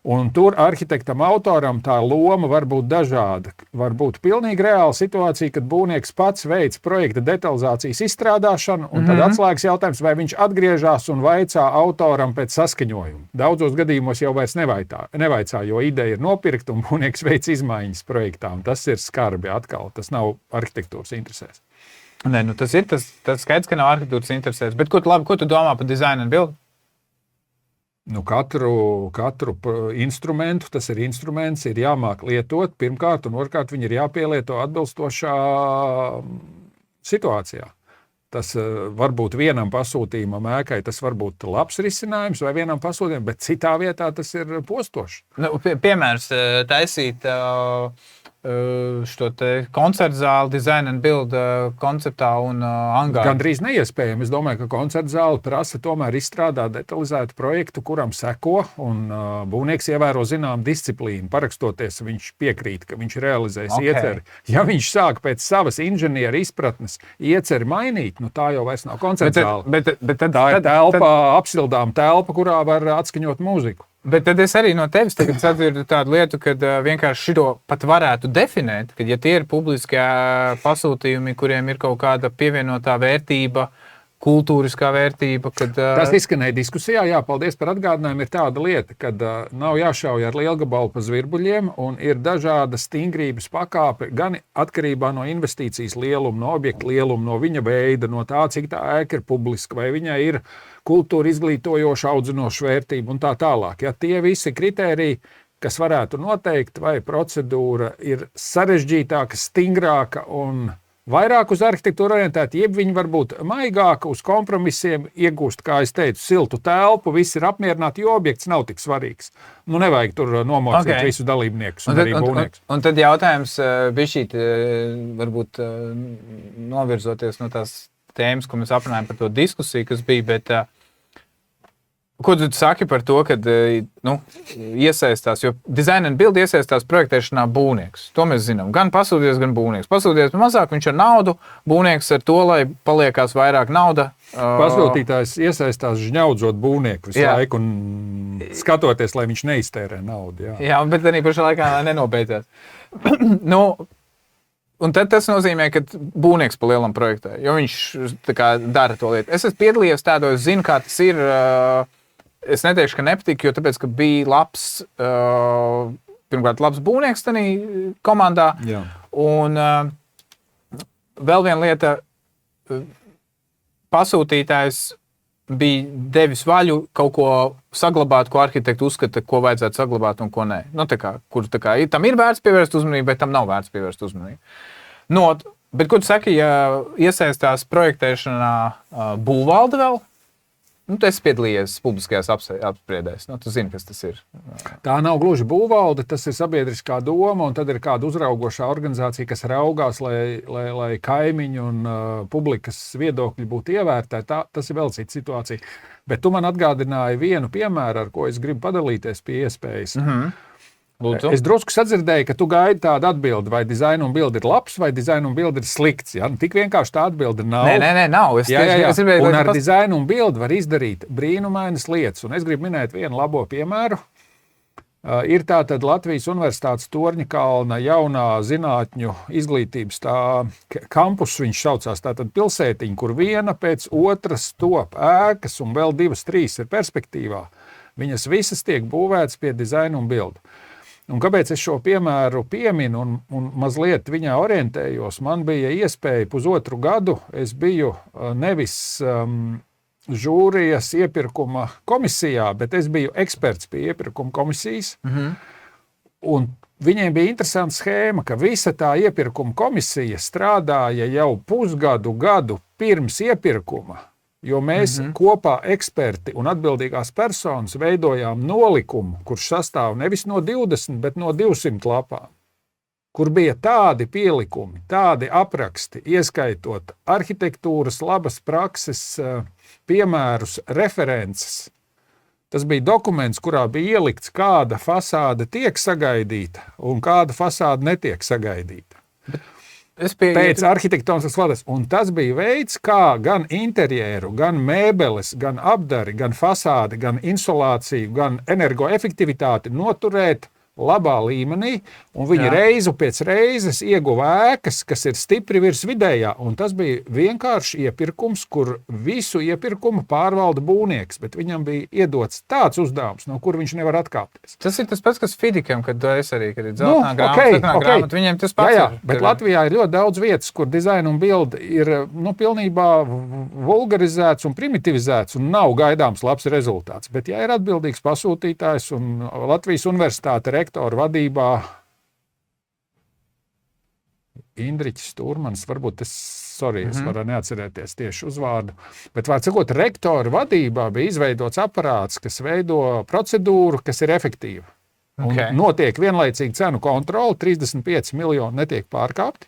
S2: Un tur arhitektam, autoram tā loma var būt dažāda. Var būt pilnīgi reāla situācija, kad būvnieks pats veids projekta detalizācijas izstrādāšanu, un tad atslēgas jautājums, vai viņš atgriežas un vaicā autoram pēc saskaņojuma. Daudzos gadījumos jau vairs nevaicā, jo ideja ir nopirkta un būvnieks veic izmaiņas projektā. Tas ir skarbi atkal, tas nav arhitektūras interesēs.
S1: Nē, tas ir tas skaidrs, ka nav arhitektūras interesēs. Bet ko tu domā par design and build?
S2: Katru instrumentu, tas ir instruments, ir jāmāk lietot pirmkārt, un otrkārt viņi ir jāpielieto atbilstošā situācijā. Tas varbūt vienam pasūtījumam ēkai, tas var būt labs risinājums vai vienam pasūtījumam, bet citā vietā tas ir postošs.
S1: Piemērs taisīt šo koncertu zāli, design and build konceptā un angārā.
S2: Gandrīz neiespējami. Es domāju, ka koncertu zāle prasa tomēr izstrādāt detalizētu projektu, kuram seko, un būvnieks ievēro zinām disciplīnu. Parakstoties, viņš piekrīt, ka viņš realizēs ieceri. Ja viņš sāk pēc savas inženieru izpratnes ieceri mainīt, tā jau vairs nav koncertu zāle. Tā ir telpa, apsildām telpa, kurā var atskaņot mūziku.
S1: Bet tad es arī no tevis sadzirdu tādu lietu, ka vienkārši šito pat varētu definēt, ka ja tie ir publiskie pasūtījumi, kuriem ir kaut kāda pievienotā vērtība, kultūriskā vērtība.
S2: Tas izskanēja diskusijā, jā, paldies par atgādinājumu. Ir tāda lieta, ka nav jāšauj ar lielgabalu pa zvirbuļiem un ir dažāda stingrības pakāpe, gan atkarībā no investīcijas lieluma, no objekta lieluma, no viņa veida, no tā, cik tā ēka ir publiska, vai viņai ir kultūra izglītojoša, audzinoša vērtība un tā tālāk. Ja tie visi kritēriji, kas varētu noteikt, vai procedūra ir sarežģītāka, stingrāka un vairāk uz arhitektūru orientēta, jeb viņi var būt maigāka, uz kompromisiem iegūst, kā es teicu, siltu telpu, visi ir apmierināti, jo objekts nav tik svarīgs. Nevajag tur nomocīt visus dalībniekus un arī būvniekus.
S1: Un tad jautājums bišķīt, varbūt novirzoties no tās tēmas, ko mēs aprunājam par to diskusiju, kas bija, bet ko tu saki par to, kad iesaistās, jo design and build iesaistās projektēšanā būvnieks. To mēs zinām. Gan pasūties, gan būvnieks. Pasūties mazāk, viņš ar naudu, būvnieks ar to, lai paliekās vairāk nauda.
S2: Pasūtītājs iesaistās žņaudzot būvnieku visu laiku un skatoties, lai viņš neiztērē naudu.
S1: Jā, bet arī pašā laikā nenobeidzās. Un tad tas nozīmē, ka būvnieks pa lielam projektē, jo viņš dara to lietu. Es esmu piedalījies tādos, zinu, kā tas ir. Es neteikšu, ka nepatika, jo tāpēc, ka bija labs, pirmkārt, labs būvnieks tajā komandā. Jā. Un vēl viena lieta, pasūtītājs bija devis vaļu kaut ko saglabāt, ko arhitekti uzskata, ko vajadzētu saglabāt un ko nē. Kur tam ir vērts pievērst uzmanību, bet tam nav vērts pievērst uzmanību. Bet, ko tu saki, ja iesaistās projektēšanā būvvalde vēl? Tas piedalījies publiskajās apspriedēs. Tu zini, kas tas ir.
S2: Tā nav gluži būvvalde, tas ir sabiedriskā doma, un tad ir kāda uzraugošā organizācija, kas raugās, lai kaimiņu un publikas viedokļi būtu ievērtēti. Tas ir vēl cita situācija. Bet tu man atgādināji vienu piemēru, ar ko es gribu padalīties pie iespējas. Lūdzu. Es drusku sadzirdēju, ka tu gaidi tādu atbildi, vai dizaina un bildi ir labs, vai dizaina un bildi ir slikts. Ja? Tik vienkārši tā atbilde nav.
S1: Nē, nav.
S2: Un ar dizainu un bildi var izdarīt brīnumainas lietas. Un es gribu minēt vienu labo piemēru. Ir tātad Latvijas Universitātes Torņakalna jaunā zinātņu izglītības kampus, viņš saucās tātad pilsētiņa, kur viena pēc otras top ēkas un vēl 2-3 ir perspektīvā. Viņas visas tiek būvētas pie dizaina un bildu. Un kāpēc es šo piemēru pieminu un mazliet viņā orientējos? Man bija iespēja 1,5 gadu, es biju nevis žūrijas iepirkuma komisijā, bet es biju eksperts pie iepirkuma komisijas. Un viņiem bija interesanta schēma, ka visa tā iepirkuma komisija strādāja jau gadu pirms iepirkuma, jo mēs kopā eksperti un atbildīgās personas veidojām nolikumu, kurš sastāv nevis no 20, bet no 200 lapām, kur bija tādi pielikumi, tādi apraksti, ieskaitot arhitektūras, labas prakses, piemērus, references. Tas bija dokuments, kurā bija ielikts, kāda fasāde tiek sagaidīta un kāda fasāde netiek sagaidīta. Pēc arhitektoniskās kvalitātes. Un tas bija veids, kā gan interjeru, gan mēbeles, gan apdari, gan fasādi, gan insulāciju, gan energoefektivitāti noturēt labā līmenī, un viņi reizu pēc reizes ieguva ēkas, kas ir stipri virs vidējā, un tas bija vienkārši iepirkums, kur visu iepirkumu pārvalda būvnieks, bet viņam bija iedots tāds uzdevums, no kur viņš nevar atkāpties.
S1: Tas ir tas pats, kas Fidikam, kad es arī, kad ir dzeltenā grāmata, viņiem tas pats ir.
S2: Bet Latvijā ir ļoti daudz vietas, kur dizaina un bilde ir pilnībā vulgarizēts un primitivizēts, un nav gaidāms labs rezultāts. Bet ja ir atbildīgs pasūtītājs un Latvijas universitāte rektoru vadībā Indriķis Turmans, varbūt es varu neatcerēties tieši uzvārdu, bet vārds sakot, rektoru vadībā bija izveidots aparāts, kas veido procedūru, kas ir efektīva. Un notiek vienlaicīgi cenu kontrole, 35 miljoni netiek pārkāpti,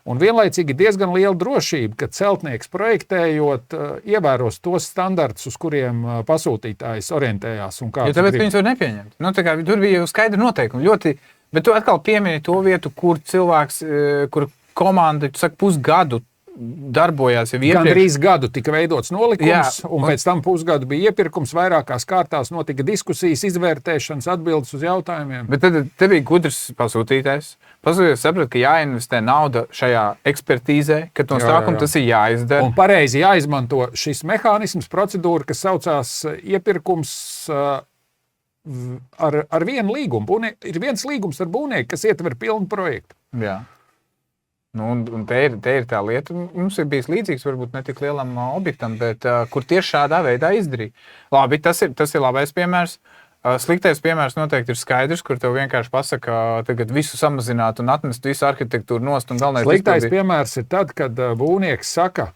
S2: un vienlaicīgi diezgan liela drošība, ka celtnieks projektējot ievēros tos standartus, uz kuriem pasūtītājs orientējās.
S1: Jo tāpēc viņus var nepieņemt. Tur bija jau skaidri noteikumi. Bet tu atkal piemini to vietu, kur cilvēks, kur komanda, tu saki, 1,5 gadu darbojās jau iepriekš.
S2: Gandrīz gadu tika veidots nolikums, un pēc tam 1,5 gadu bija iepirkums, vairākās kārtās notika diskusijas, izvērtēšanas, atbildes uz jautājumiem.
S1: Bet tad te bija gudrs pasūtītājs. Pasūtītājs saprata, ka jāinvestē nauda šajā ekspertīzē, ka no sākuma tas ir jāizdara.
S2: Un pareizi jāizmanto šis mehānisms, procedūra, kas saucās iepirkums ar vienu līgumu. Ir viens līgums ar būvnieku, kas ietver pilnu projektu.
S1: Jā. Un te ir tā lieta, mums ir bijis līdzīgs, varbūt ne tik lielam objektam, bet kur tieši šādā veidā izdarīja. Labi, tas ir labais piemērs. Sliktais piemērs noteikti ir skaidrs, kur tev vienkārši pasaka, tagad visu samazināt un atnest visu arhitektūru nost.
S2: Sliktais piemērs ir tad, kad būvnieks saka,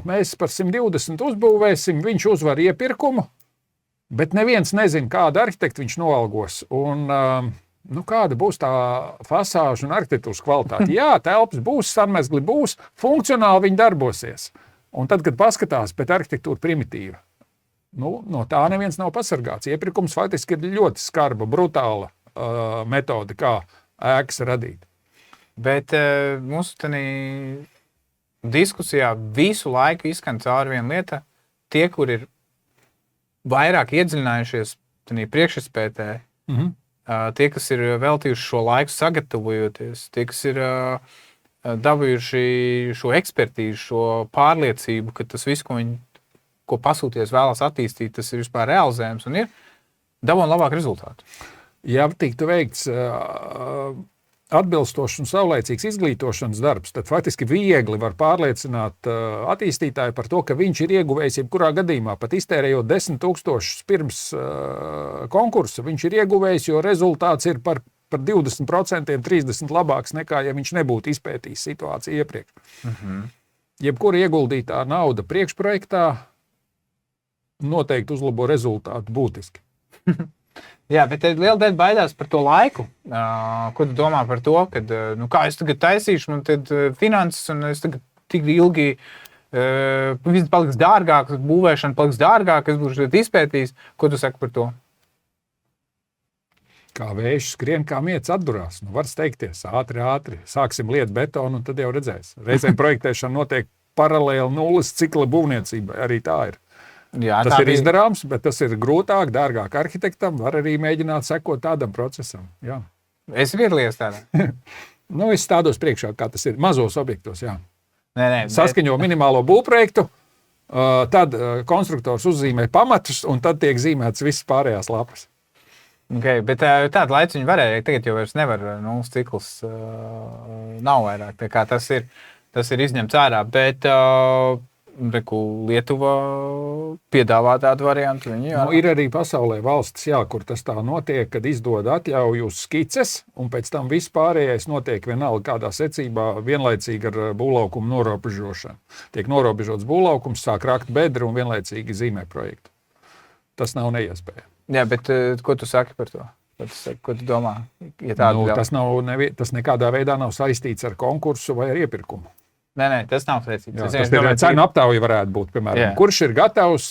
S2: mēs par 120 uzbūvēsim, viņš uzvar iepirkumu, bet neviens nezina, kādu arhitektu viņš noalgos. Un kāda būs tā fasāža un arhitektūras kvalitāte? Jā, telpas būs, sarmezgli būs, funkcionāli viņi darbosies. Un tad, kad paskatās, bet arhitektūra primitīva, no tā neviens nav pasargāts. Iepirkums faktiski ir ļoti skarba, brutāla metode, kā ēkas radīt.
S1: Bet mūsu tanī diskusijā visu laiku izskan cauri viena lieta. Tie, kur ir vairāk iedziļinājušies tanī priekšizpētē, tie, kas ir veltījuši šo laiku sagatavojoties, tie, kas ir dabūjuši šo ekspertīzi, šo pārliecību, ka tas viss, ko pasūties vēlas attīstīt, tas ir vispār realizējams un ir dabūna labāk rezultātu.
S2: Ja tiktu veikts atbilstošs un saulaicīgs izglītošanas darbs, tad faktiski viegli var pārliecināt attīstītāju par to, ka viņš ir ieguvējis jebkurā gadījumā. Pat iztērējot 10 000 pirms konkursa, viņš ir ieguvējis, jo rezultāts ir par 20%, 30% labāks nekā, ja viņš nebūtu izpētījis situāciju iepriekš. Jebkura ieguldītā nauda priekšprojektā noteikti uzlabo rezultātu būtiski.
S1: Jā, bet liela daļa baidās par to laiku. Ko tu domā par to, kad, kā es tagad taisīšu, man tad finanses, un es tagad tik ilgi, viss paliks dārgāk, būvēšana paliks dārgāk, es būšu izpētījis. Ko tu saki par to?
S2: Kā vējš skrien, kā miets atdurās. Var steigties ātri. Sāksim liet betonu, un tad jau redzēs. Reizēm projektēšana notiek paralēli nulles cikla būvniecībai. Arī tā ir. Jā, tas ir izdarāms, bet tas ir grūtāk, dārgāk arhitektam. Var arī mēģināt sekot tādam procesam. Jā.
S1: Es piedalījos tādā.
S2: Es stādos priekšā, kā tas ir mazos objektos. Jā.
S1: Nē,
S2: saskaņo minimālo būvprojektu, tad konstruktors uzzīmē pamatus, un tad tiek zīmēts visas pārējās lapas.
S1: Okay, bet tādu laiciņu varēja, tagad jau vairs nevar, nulles cikls nav vairāk, tā kā tas ir izņemts ārā, bet Lietuva piedāvā tādu variantu.
S2: Ir arī pasaulē valstis, kur tas tā notiek, kad izdod atļauju uz skices, un pēc tam viss pārējais notiek vienalga kādā secībā, vienlaicīgi ar būvlaukumu norobežošanu. Tiek norobežots būvlaukums, sāk rakt bedri un vienlaicīgi zīmē projektu. Tas nav neiespējami.
S1: Jā, bet ko tu saki par to? Ko tu domā? Ja
S2: tas nekādā veidā nav saistīts ar konkursu vai ar iepirkumu.
S1: Nē, tas nav saistīts.
S2: Tas ir cenu aptauja varētu būt, piemēram. Kurš ir gatavs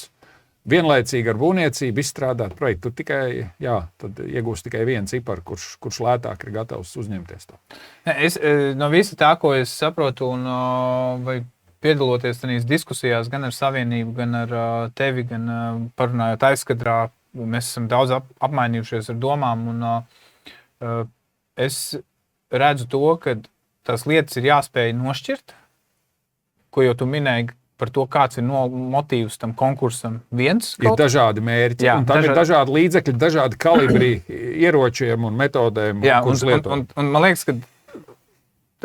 S2: vienlaicīgi ar būvniecību izstrādāt projektu? Tad iegūst tikai viens cipars, kurš lētāk ir gatavs uzņemties to.
S1: Es, no visa tā, ko es saprotu, vai piedaloties tajās diskusijās gan ar Savienību, gan ar tevi, gan parunājot aizkadrā, mēs esam daudz apmainījušies ar domām, un es redzu to, ka tās lietas ir jāspēj nošķirt, ko jau tu minēji par to, kāds ir motīvs tam konkursam viens.
S2: Ir dažādi mērķi, un tam ir dažādi līdzekļi, dažādi kalibri ieročiem un metodēm, kurus lieto.
S1: Un man liekas, ka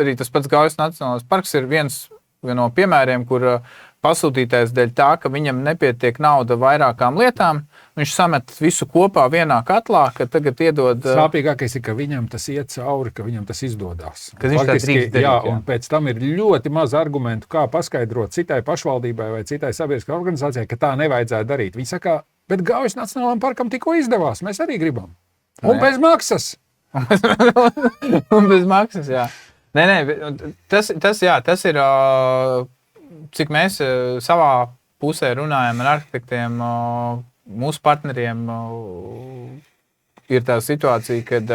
S1: arī tas pats Gaujas Nacionālais parks ir viens no piemēriem, kur pasūtītājs dēļ tā, ka viņam nepietiek nauda vairākām lietām, viņš samet visu kopā vienā katlā, ka tagad iedod...
S2: Sāpīgākais ir, ka viņam tas iet cauri, ka viņam tas izdodās.
S1: Ka viņš tā drīkst darīt,
S2: un pēc tam ir ļoti maz argumentu, kā paskaidrot citai pašvaldībai vai citai sabiedriskai organizācijai, ka tā nevajadzētu darīt. Viņi saka, bet Gaujas Nacionālajam parkam tikko izdevās, mēs arī gribam. Un bez maksas.
S1: Un bez maksas, jā. Nē, tas ir, cik mēs savā pusē runājam ar arhitektiem, mūsu partneriem, ir tā situācija, kad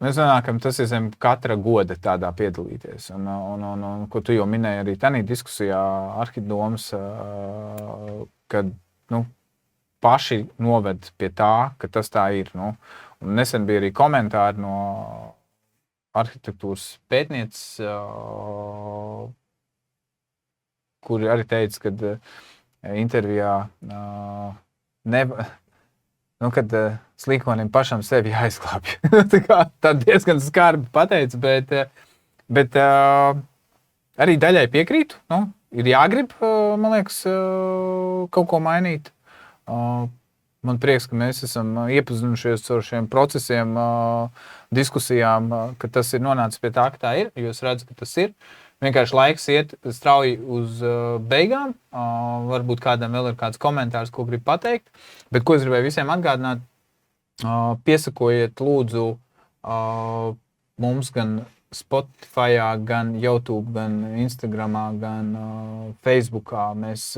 S1: mēs nonākam, tas ir zem katra goda tādā piedalīties. Un ko tu jau minēji arī tādā diskusijā Arhitdomas, kad paši noved pie tā, ka tas tā ir. Un nesen bija arī komentāri no arhitektūras pētnieces, kuri arī teica, ka intervijā kad slīkonim pašam sevi jāizklāpj. Tā diezgan skarbi pateica, bet arī daļai piekrītu. Ir jāgrib, man liekas, kaut ko mainīt. Man prieks, ka mēs esam iepazinušies ar šiem procesiem, diskusijām, ka tas ir nonācis pie tā, ka tā ir, jo es redzu, ka tas ir. Vienkārši laiks iet strauji uz beigām. Varbūt kādam vēl ir kāds komentārs, ko grib pateikt. Bet ko es gribēju visiem atgādināt, piesakojiet lūdzu mums gan Spotifyā, gan YouTube, gan Instagramā, gan Facebookā. Mēs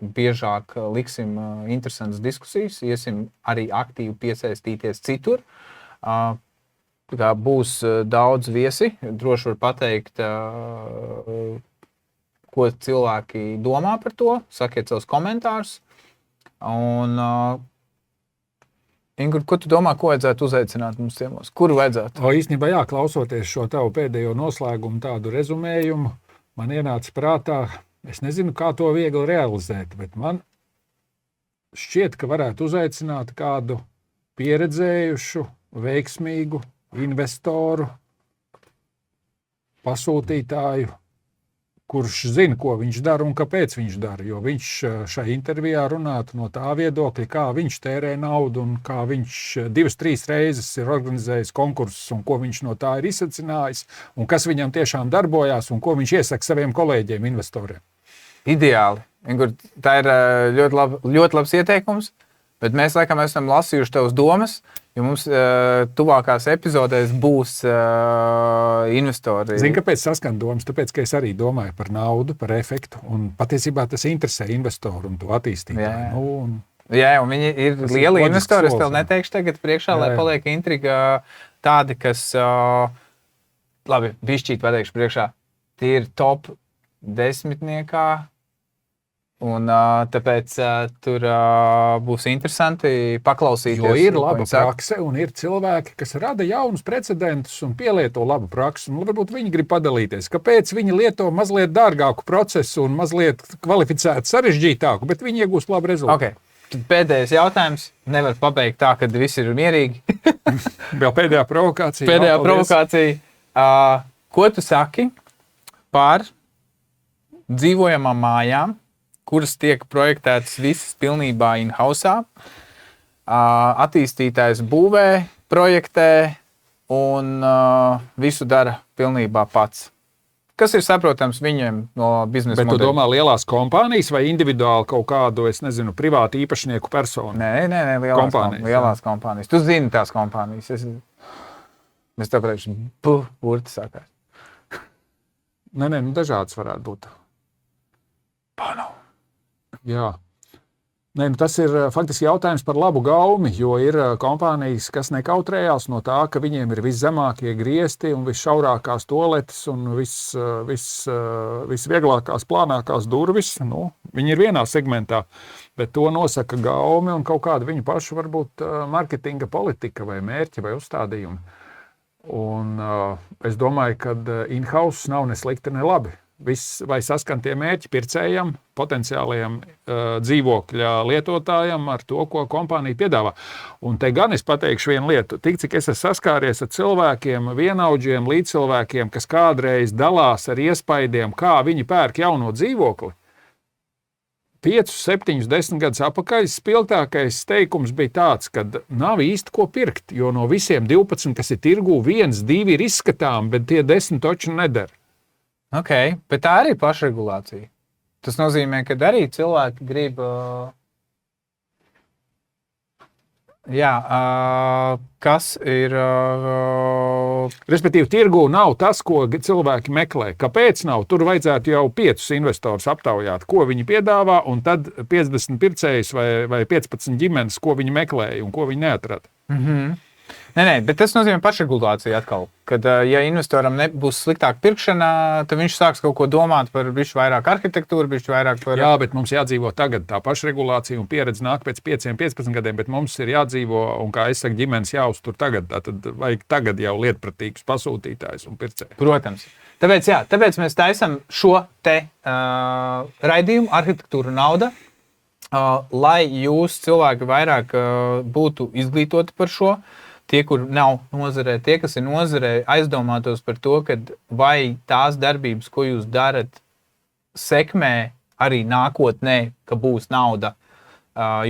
S1: biežāk liksim interesantas diskusijas, iesim arī aktīvi piesaistīties citur. Būs daudz viesi, droši var pateikt, ko cilvēki domā par to, sakiet savus komentārus. Un, Ingrid, ko tu domā, ko vajadzētu uzaicināt mums ciemos? Kuru vajadzētu?
S2: Īstenībā, klausoties šo tavu pēdējo noslēgumu, tādu rezumējumu, man ienāca prātā, es nezinu, kā to viegli realizēt, bet man šķiet, ka varētu uzaicināt kādu pieredzējušu, veiksmīgu investoru, pasūtītāju, kurš zina, ko viņš dara un kāpēc viņš dara. Jo viņš šai intervijā runātu no tā viedokļa, kā viņš tērē naudu un kā viņš 2-3 reizes ir organizējis konkursus un ko viņš no tā ir izsacinājis un kas viņam tiešām darbojās un ko viņš iesaka saviem kolēģiem, investoriem.
S1: Ideāli. Tā ir ļoti labs ieteikums, bet mēs laikam esam lasījuši tavas domas, jo mums tuvākās epizodēs būs investori.
S2: Zini, kāpēc saskan domas? Tāpēc, ka es arī domāju par naudu, par efektu, un patiesībā tas interesē investoru un to attīstītāju.
S1: Jā, un viņi ir lieli investori, es tev neteikšu tagad priekšā, lai paliek intriga tādi, kas, labi, bišķīt pateikšu priekšā, tie ir top 10. Un tāpēc tur būs interesanti paklausīties.
S2: Jo ir laba prakse un ir cilvēki, kas rada jaunus precedentus un pielieto labu praksi. Un varbūt viņi grib padalīties. Kāpēc viņi lieto mazliet dārgāku procesu un mazliet kvalificētu sarežģītāku, bet viņi iegūst labu rezultātu.
S1: Okay. Tad pēdējais jautājums. Nevar pabeigt tā, kad viss ir mierīgi.
S2: Vēl pēdējā provokācija.
S1: Pēdējā provokācija. Ko tu saki par dzīvojamām mājām, kuras tiek projektētas visas pilnībā in-house? Attīstītājs būvē, projektē un visu dara pilnībā pats. Kas ir saprotams viņiem no biznesa
S2: Bet tu
S1: modeļa?
S2: domā lielās kompānijas vai individuāli kaut kādu, es nezinu, privātu īpašnieku personu?
S1: Nē, lielās kompānijas. Tu zini tās kompānijas. Es tev priekšu, burti sākās.
S2: Nē, dažādas varētu būt.
S1: Pano.
S2: Jā. Nē, tas ir faktiski jautājums par labu gaumi, jo ir kompānijas, kas nekautrējās no tā, ka viņiem ir viszemākie griesti un visšaurākās toaletes un visvieglākās, plānākās durvis. Nu, viņi ir vienā segmentā, bet to nosaka gaumi un kaut kāda viņu pašu varbūt marketinga politika vai mērķi vai uzstādījumi. Un es domāju, ka in-house nav ne slikti, ne labi. Vai saskan tie mērķi pircējam, potenciālajam dzīvokļa lietotājam ar to, ko kompānija piedāvā. Un te gan es pateikšu vienu lietu. Tik, cik es esmu saskāries ar cilvēkiem, vienaudžiem, līdzcilvēkiem, kas kādreiz dalās ar iespaidiem, kā viņi pērk jauno dzīvokli, 5, 7, 10 gadus atpakaļ spilgtākais teikums bija tāds, ka nav īsti ko pirkt, jo no visiem 12, kas ir tirgū, 1, 2 ir izskatām, bet tie 10 taču nedara.
S1: Ok, bet tā arī ir pašregulācija. Tas nozīmē, ka arī cilvēki grib. Kas ir.
S2: Respektīvi, tirgū nav tas, ko cilvēki meklē. Kāpēc nav? Tur vajadzētu jau 5 investorus aptaujāt, ko viņi piedāvā, un tad 50 pircējus vai 15 ģimenes, ko viņi meklēja un ko viņi neatrada.
S1: Nē, bet tas nozīmē pašregulāciju atkal. Kad, ja investoram būs sliktāka pirkšana, tad viņš sāks kaut ko domāt par bišķi vairāk arhitektūru, bišķi vairāk par...
S2: Jā, bet mums jādzīvo tagad. Tā pašregulācija un pieredze nāk pēc 5, 15 gadiem, bet mums ir jādzīvo, un kā es saku, ģimenes jāuztur tagad. Tad vajag tagad jau lietpratīgus pasūtītājus un pircējus.
S1: Protams. Tāpēc mēs taisam šo te raidījumu Arhitektūra nauda, lai jūs cilvēki vairāk būtu izglītoti par šo. Tie, kur nav nozarē, tie, kas ir nozarē, aizdomātos par to, ka vai tās darbības, ko jūs darat, sekmē arī nākotnē, ka būs nauda.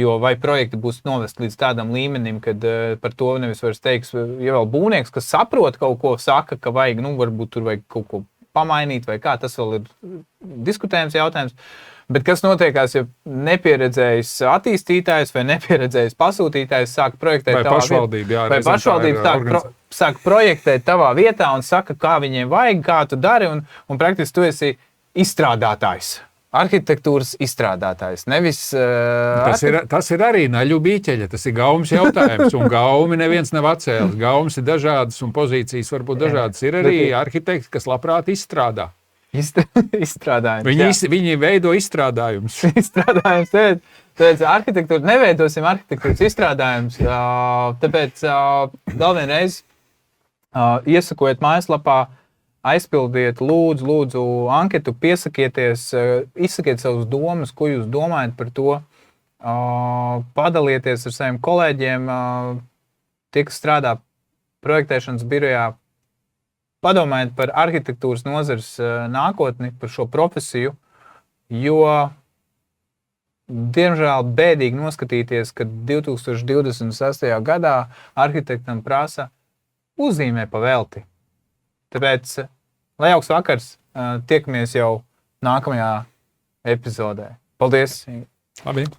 S1: Jo vai projekti būs novest līdz tādam līmenim, kad par to nevis vairs teiks, ja vēl būvnieks, kas saprot kaut ko, saka, ka vajag, varbūt tur vajag kaut ko pamainīt vai kā, tas vēl ir diskutējams jautājums. Bet kas notiekās, ja nepieredzējis attīstītājs vai nepieredzējis pasūtītājs sāk projektēt
S2: vai pašvaldība,
S1: vai pašvaldība sāk projektēt tavā vietā un saka, kā viņiem vajag, kā tu dari, un praktiski tu esi izstrādātājs. Arhitektūras izstrādātājs. Nevis,
S2: tas ir arī naļu bīķeļa, tas ir gaumas jautājums, un gaumi neviens nav atcēlis. Gaumas ir dažādas un pozīcijas varbūt dažādas. Ir arī arhitekti, kas labprāt izstrādā.
S1: Izstrādājums.
S2: Viņi veido izstrādājumus.
S1: Tāpēc neveidosim arhitektūras izstrādājumus. Tāpēc vēl vienreiz iesakojiet mājaslapā, aizpildiet lūdzu anketu, piesakieties, izsakiet savus domas, ko jūs domājat par to. Padalieties ar saviem kolēģiem, tie, kas strādā projektēšanas birojā. Padomājiet par arhitektūras nozares nākotni, par šo profesiju, jo, diemžēl, bēdīgi noskatīties, ka 2026. gadā arhitektam prasa uzzīmē pa velti. Tāpēc, lai jauks vakars, tiekamies jau nākamajā epizodē. Paldies!
S2: Labi!